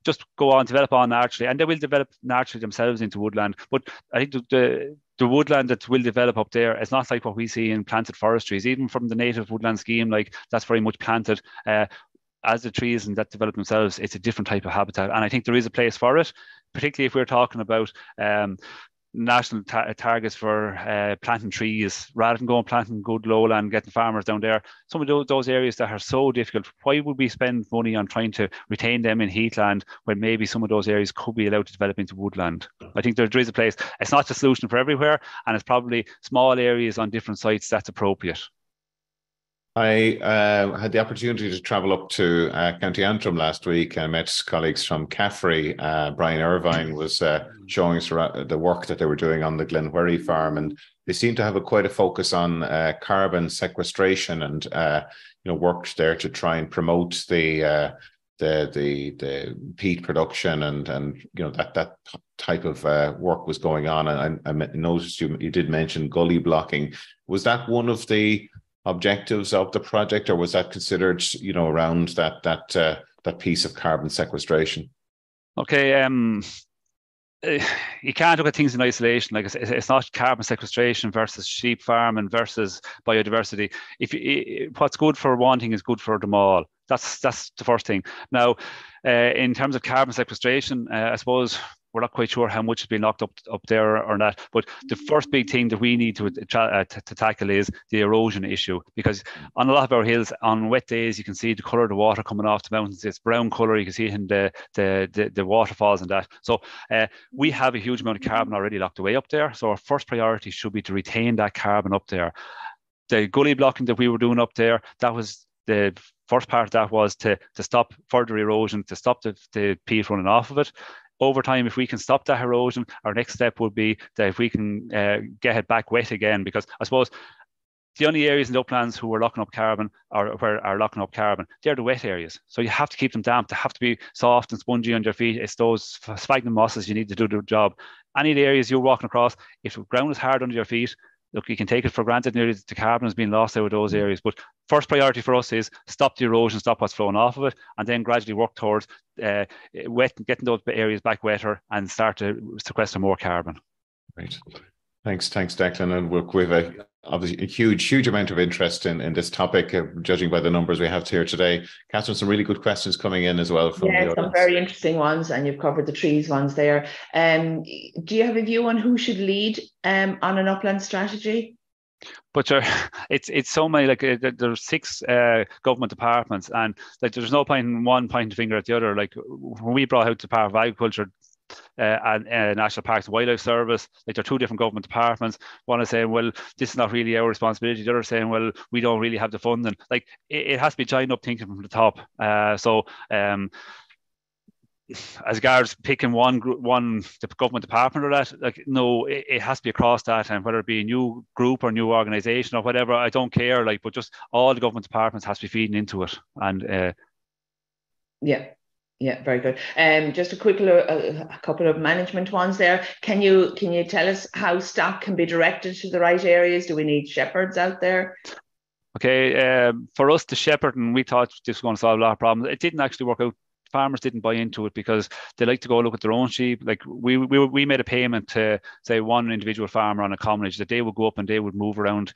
just go on, develop on naturally, and they will develop naturally themselves into woodland. But I think the woodland that will develop up there is not like what we see in planted forestries. Even from the native woodland scheme, like that's very much planted. As the trees and that develop themselves, it's a different type of habitat. And I think there is a place for it, particularly if we're talking about national targets for planting trees, rather than going planting good lowland, getting farmers down there. Some of those areas that are so difficult, why would we spend money on trying to retain them in heathland when maybe some of those areas could be allowed to develop into woodland? I think there is a place. It's not the solution for everywhere, and it's probably small areas on different sites that's appropriate. I had the opportunity to travel up to County Antrim last week. I met colleagues from Caffrey. Brian Irvine was showing us the work that they were doing on the Glenwherry farm, and they seem to have quite a focus on carbon sequestration and worked there to try and promote the the peat production and that type of work was going on. And I noticed you did mention gully blocking. Was that one of the objectives of the project, or was that considered around that piece of carbon sequestration? Okay, you can't look at things in isolation. Like it's not carbon sequestration versus sheep farming versus biodiversity. What's good for one thing is good for them all. That's the first thing. Now, in terms of carbon sequestration, I suppose we're not quite sure how much has been locked up there or not. But the first big thing that we need to tackle is the erosion issue, because on a lot of our hills, on wet days, you can see the colour of the water coming off the mountains. It's brown colour. You can see it in the waterfalls and that. So we have a huge amount of carbon already locked away up there. So our first priority should be to retain that carbon up there. The gully blocking that we were doing up there, that was the first part of that was to stop further erosion, to stop the peat running off of it. Over time, if we can stop that erosion, our next step would be that if we can get it back wet again, because I suppose the only areas in the uplands who are locking up carbon are locking up carbon, they're the wet areas. So you have to keep them damp. They have to be soft and spongy on your feet. It's those sphagnum mosses you need to do the job. Any of the areas you're walking across, if the ground is hard under your feet, look, you can take it for granted nearly the carbon has been lost out of those areas. But first priority for us is stop the erosion, stop what's flowing off of it, and then gradually work towards getting those areas back wetter and start to sequester more carbon. Right. Thanks, Declan. And we have obviously a huge amount of interest in this topic, judging by the numbers we have here today. Catherine, some really good questions coming in as well from the audience. Some very interesting ones, and you've covered the trees ones there. Do you have a view on who should lead on an upland strategy? But it's so many, like there's 6 government departments, and like there's no point in one pointing the finger at the other. Like when we brought out the Department of Agriculture and National Parks and Wildlife Service, like they're 2 different government departments. One is saying, well, this is not really our responsibility. The other is saying, well, we don't really have the funding. Like it has to be joined up thinking from the top. As regards picking one the government department or that, like no, it has to be across that, and whether it be a new group or new organisation or whatever, I don't care. Like, but just all the government departments has to be feeding into it, and Yeah, very good. Just a couple of management ones there. Can you tell us how stock can be directed to the right areas? Do we need shepherds out there? Okay, for us to shepherd, and we thought this was going to solve a lot of problems. It didn't actually work out. Farmers didn't buy into it because they like to go look at their own sheep. Like we made a payment to say one individual farmer on a commonage that they would go up and they would move around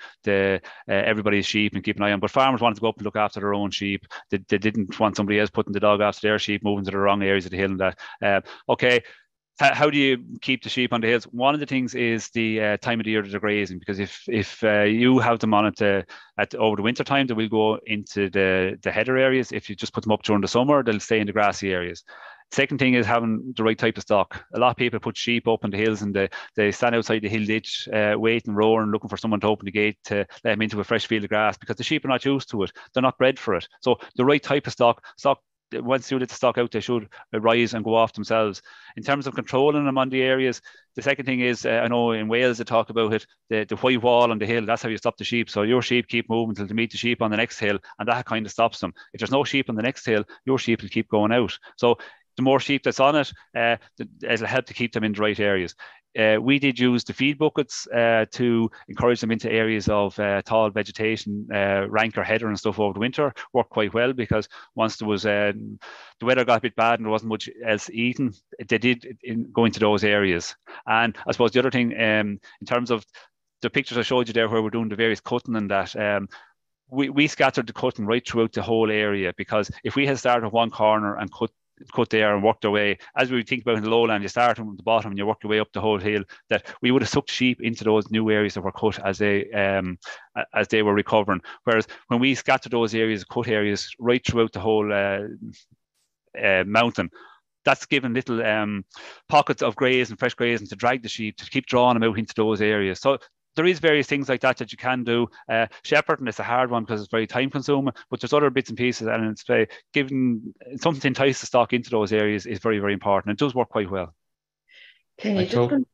everybody's sheep and keep an eye on. But farmers wanted to go up and look after their own sheep. They didn't want somebody else putting the dog after their sheep, moving to the wrong areas of the hill and that. Okay. How do you keep the sheep on the hills? One of the things is the time of the year that they're grazing, because if you have them on it over the winter time, they will go into the header areas. If you just put them up during the summer, they'll stay in the grassy areas. Second thing is having the right type of stock. A lot of people put sheep up in the hills and they stand outside the hill ditch, waiting, roaring, looking for someone to open the gate to let them into a fresh field of grass, because the sheep are not used to it. They're not bred for it. So the right type of stock, once you let the stock out, they should rise and go off themselves. In terms of controlling them on the areas, the second thing is, I know in Wales they talk about it, the white wall on the hill, that's how you stop the sheep. So your sheep keep moving until they meet the sheep on the next hill, and that kind of stops them. If there's no sheep on the next hill, your sheep will keep going out. So the more sheep that's on it, it'll help to keep them in the right areas. We did use the feed buckets to encourage them into areas of tall vegetation, rank or heather and stuff over the winter. Worked quite well, because once there was the weather got a bit bad and there wasn't much else eaten, they did go into those areas. And I suppose the other thing, in terms of the pictures I showed you there where we're doing the various cutting and that, we scattered the cutting right throughout the whole area, because if we had started at one corner and cut there and worked our way, as we think about in the lowland, you start from the bottom and you work your way up the whole hill, that we would have sucked sheep into those new areas that were cut as they were recovering. Whereas when we scattered those areas, cut areas right throughout the whole mountain, that's given little pockets of graze and fresh grazing to drag the sheep, to keep drawing them out into those areas. So there is various things like that you can do. Shepherding is a hard one because it's very time consuming, but there's other bits and pieces, and it's giving something to entice the stock into those areas is very, very important. It does work quite well. Can you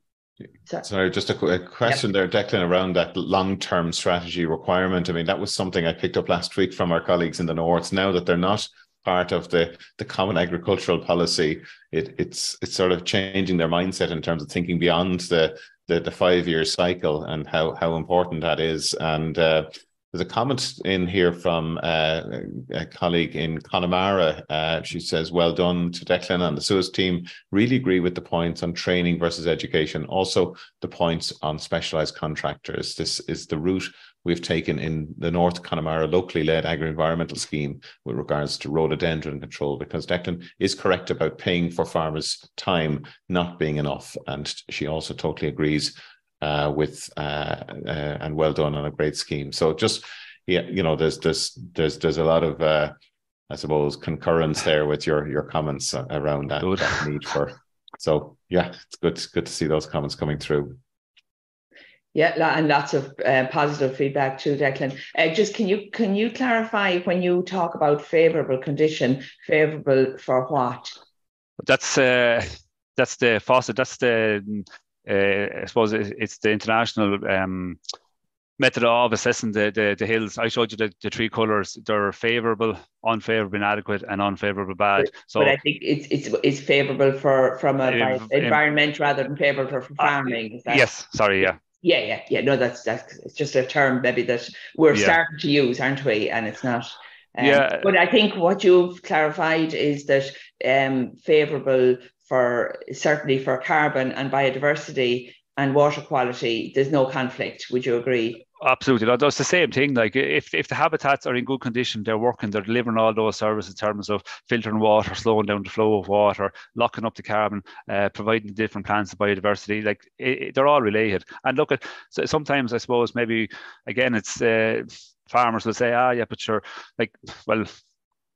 Sorry, just a question there, Declan, around that long-term strategy requirement. I mean, that was something I picked up last week from our colleagues in the North. Now that they're not part of the common agricultural policy. It's sort of changing their mindset in terms of thinking beyond the 5-year cycle and how important that is. And there's a comment in here from a colleague in Connemara. She says, well done to Declan and the SUAS team. Really agree with the points on training versus education. Also the points on specialised contractors. This is the route we've taken in the North Connemara locally led agri-environmental scheme with regards to rhododendron control, because Declan is correct about paying for farmers' time not being enough. And she also totally agrees with and well done on a great scheme. So just, yeah, you know, there's a lot of I suppose concurrence there with your comments around that need for. So yeah, it's good to see those comments coming through. Yeah, and lots of positive feedback too, Declan. Just can you clarify when you talk about favourable condition, favourable for what? That's the faucet. That's the I suppose it's the international method of assessing the hills. I showed you the 3 colours. They're favourable, unfavourable, inadequate, and unfavourable bad. But I think it's favourable from a environment rather than favourable for farming. Is that? Yes, sorry, yeah. Yeah. No, that's it's just a term maybe that we're starting to use, aren't we? And it's not. But I think what you've clarified is that favourable certainly for carbon and biodiversity and water quality, there's no conflict. Would you agree? Absolutely. That's the same thing. Like if the habitats are in good condition, they're working, they're delivering all those services in terms of filtering water, slowing down the flow of water, locking up the carbon, providing the different plants of biodiversity. Like they're all related. And look at sometimes I suppose maybe again it's farmers will say, yeah, but sure, like well.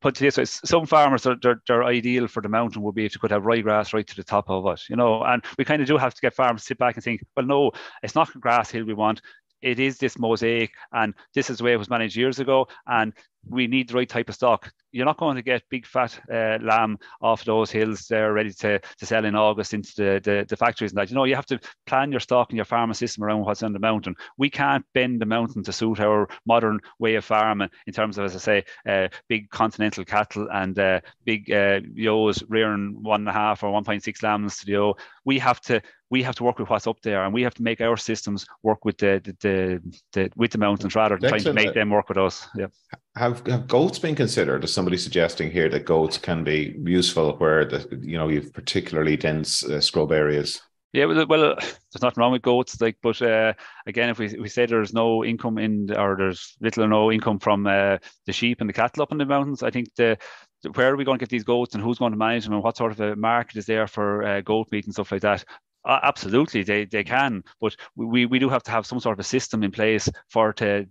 Put to this way, some farmers they're ideal for the mountain would be if you could have ryegrass right to the top of it, you know. And we kind of do have to get farmers to sit back and think, well, no, it's not a grass hill we want. It is this mosaic, and this is the way it was managed years ago, and we need the right type of stock. You're not going to get big fat lamb off those hills there ready to sell in August into the factories and that. You know, you have to plan your stock and your farming system around what's on the mountain. We can't bend the mountain to suit our modern way of farming in terms of, as I say, big continental cattle and big ewes rearing 1.5 or 1.6 lambs to the ewe. We have to work with what's up there, and we have to make our systems work with the mountains rather than trying to make them work with us. Yeah. Have goats been considered? Is somebody suggesting here that goats can be useful where you've particularly dense scrub areas? Yeah, well, there's nothing wrong with goats, but again, if we say there's no income or there's little or no income from the sheep and the cattle up in the mountains, I think where are we going to get these goats and who's going to manage them and what sort of a market is there for goat meat and stuff like that? Absolutely, they can, but we do have to have some sort of a system in place to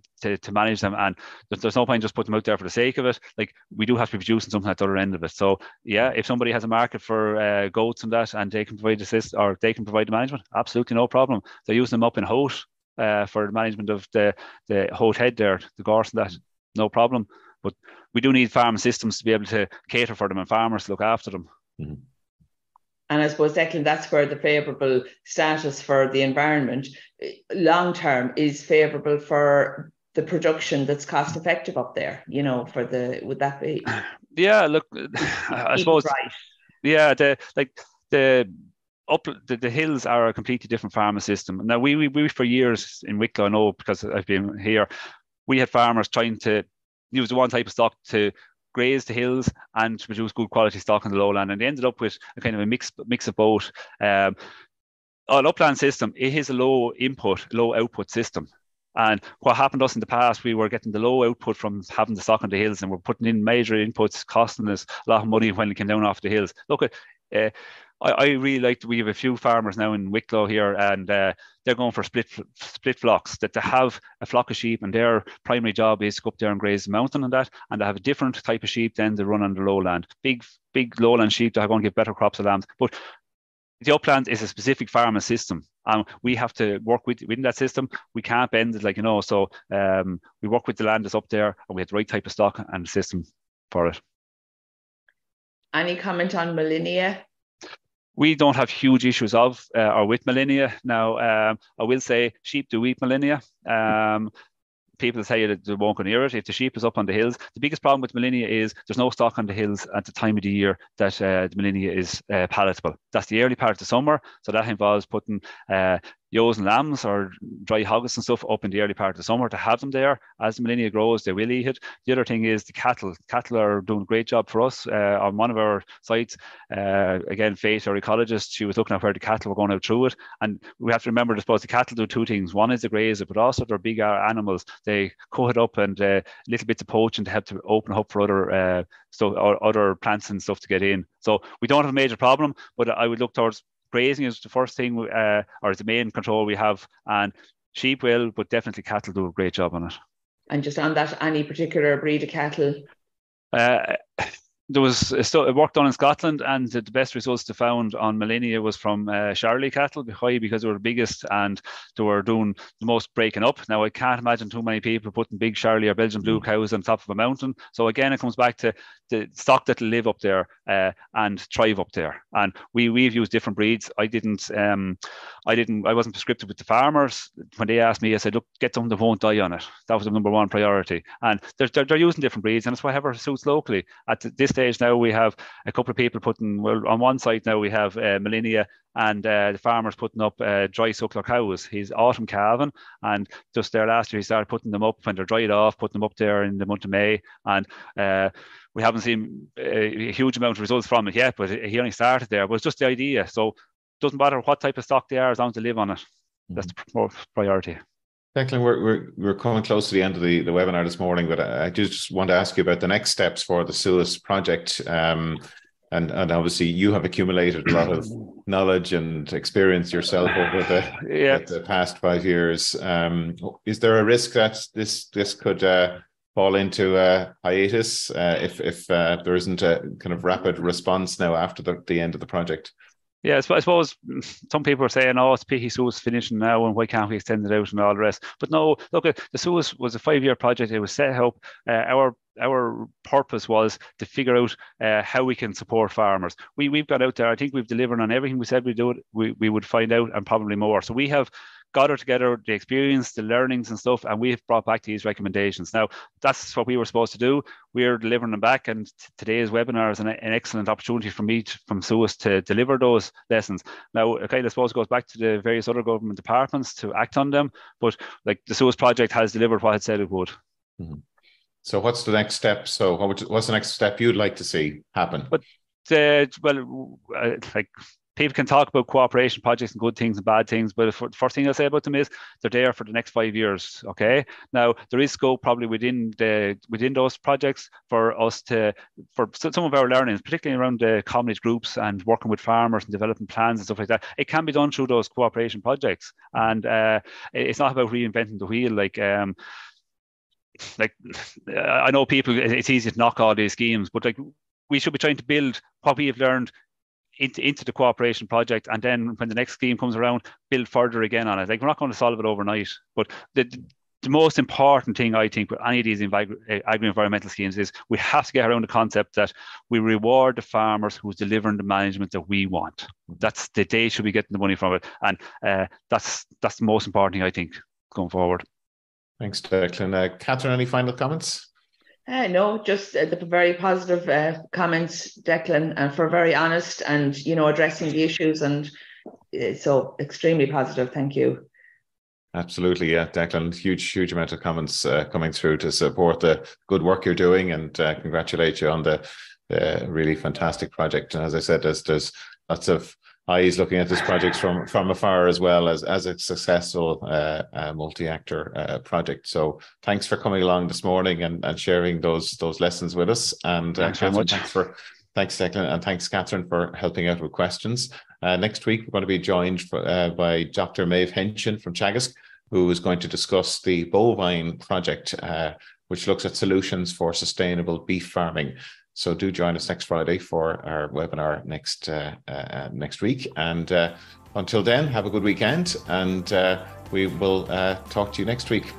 manage them, and there's no point just putting them out there for the sake of it. Like we do have to be producing something at the other end of it. So yeah, if somebody has a market for goats and that, and they can provide they can provide the management, absolutely no problem. They're using them up in Holt for the management of the Holt head there, the gorse and that, no problem. But we do need farm systems to be able to cater for them and farmers to look after them. Mm-hmm. And I suppose, Declan, that's where the favourable status for the environment long term is favourable for the production that's cost effective up there. You know, would that be? Yeah, look, I suppose. Right. Yeah, the hills are a completely different farming system. Now we for years in Wicklow, I know because I've been here, we had farmers trying to use the one type of stock to graze the hills and produce good quality stock on the lowland, and they ended up with a kind of a mix of both. An upland system, it is a low input, low output system. And what happened to us in the past, we were getting the low output from having the stock on the hills, and we're putting in major inputs, costing us a lot of money when it came down off the hills. Look, I really like, we have a few farmers now in Wicklow here, and they're going for split flocks, that they have a flock of sheep and their primary job is to go up there and graze the mountain and that, and they have a different type of sheep then they run on the lowland. Big lowland sheep that are going to give better crops of lambs. But the upland is a specific farming system, and we have to work within that system. We can't bend it, so we work with the land that's up there, and we have the right type of stock and system for it. Any comment on Millennia? We don't have huge issues of or with Millennia. Now, I will say sheep do eat Millennia. people tell you that they won't go near it. If the sheep is up on the hills, the biggest problem with Millennia is there's no stock on the hills at the time of the year that the Millennia is palatable. That's the early part of the summer, so that involves putting ewes and lambs or dry hogs and stuff up in the early part of the summer to have them there. As the Millennia grows, they will eat it. The other thing is the cattle. Cattle are doing a great job for us on one of our sites. Again, Faith, our ecologist, she was looking at where the cattle were going out through it. And we have to remember, I suppose, the cattle do two things. One is they graze it, but also they're big animals. They cut it up and little bits of poaching to help to open up for other other plants and stuff to get in. So we don't have a major problem, but I would look towards grazing is the first thing, or the main control we have, and sheep will, but definitely cattle do a great job on it. And just on that, any particular breed of cattle? There was work done in Scotland, and the best results they found on Millennia was from Charolais cattle, because they were the biggest and they were doing the most breaking up. Now, I can't imagine too many people putting big Charolais or Belgian blue cows on top of a mountain. So again, it comes back to the stock that will live up there and thrive up there. And we've used different breeds. I wasn't prescriptive with the farmers. When they asked me, I said, look, get something that won't die on it. That was the number one priority. And they're using different breeds, and it's whatever suits locally. At this stage now, we have a couple of people on one site now we have Millennia, and the farmers putting up dry suckler cows. He's autumn calving, and just there last year he started putting them up when they're dried off, putting them up there in the month of May, and we haven't seen a huge amount of results from it yet, but he only started there. But it's just the idea. So it doesn't matter what type of stock they are, as long as they live on it. That's the priority. Declan, we're coming close to the end of the webinar this morning, but I just want to ask you about the next steps for the SUAS project. And obviously you have accumulated a lot of knowledge and experience yourself over the past 5 years. Is there a risk that this could fall into a hiatus if there isn't a kind of rapid response now after the end of the project? Yeah, I suppose some people are saying, oh, it's pity SUAS finishing now and why can't we extend it out and all the rest. But no, look, the SUAS was a 5-year project. It was set up. Our purpose was to figure out how we can support farmers. We've got out there. I think we've delivered on everything we said we would find out, and probably more. So we have gathered together the experience, the learnings and stuff, and we've brought back these recommendations. Now, that's what we were supposed to do. We're delivering them back, and today's webinar is an excellent opportunity for me from SUAS to deliver those lessons. Now, okay, I suppose it goes back to the various other government departments to act on them, but like the SUAS project has delivered what it said it would. Mm-hmm. So what's the next step? So what's the next step you'd like to see happen? But people can talk about cooperation projects and good things and bad things, but the first thing I'll say about them is they're there for the next 5 years. Okay. Now there is scope probably within those projects for us for some of our learnings, particularly around the community groups and working with farmers and developing plans and stuff like that. It can be done through those cooperation projects, and it's not about reinventing the wheel. I know people, it's easy to knock all these schemes, but we should be trying to build what we have learned into the cooperation project, and then when the next scheme comes around, build further again on it. We're not going to solve it overnight, but the most important thing I think with any of these agri-environmental schemes is we have to get around the concept that we reward the farmers who's delivering the management that we want. They should be getting the money from it, and that's the most important thing I think going forward. Thanks, Declan. Catherine, any final comments? No, just the very positive comments, Declan, and for very honest and, addressing the issues, and so extremely positive. Thank you. Absolutely, yeah, Declan, huge amount of comments coming through to support the good work you're doing, and congratulate you on the really fantastic project. And as I said, there's lots of eyes looking at this project from afar, as well as a successful multi-actor project. So thanks for coming along this morning and sharing those lessons with us. And thanks very much. Thanks, Declan, and thanks, Catherine, for helping out with questions. Next week, we're going to be joined by Dr. Maeve Henshin from Teagasc, who is going to discuss the bovine project, which looks at solutions for sustainable beef farming. So do join us next Friday for our webinar next week. And until then, have a good weekend, and we will talk to you next week.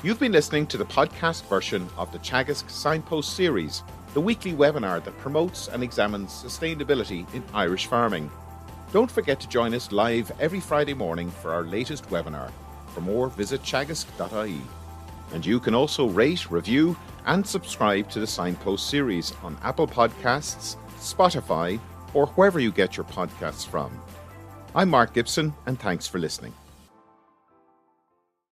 You've been listening to the podcast version of the Teagasc Signpost Series, the weekly webinar that promotes and examines sustainability in Irish farming. Don't forget to join us live every Friday morning for our latest webinar. For more, visit teagasc.ie. And you can also rate, review, and subscribe to the Signpost series on Apple Podcasts, Spotify, or wherever you get your podcasts from. I'm Mark Gibson, and thanks for listening.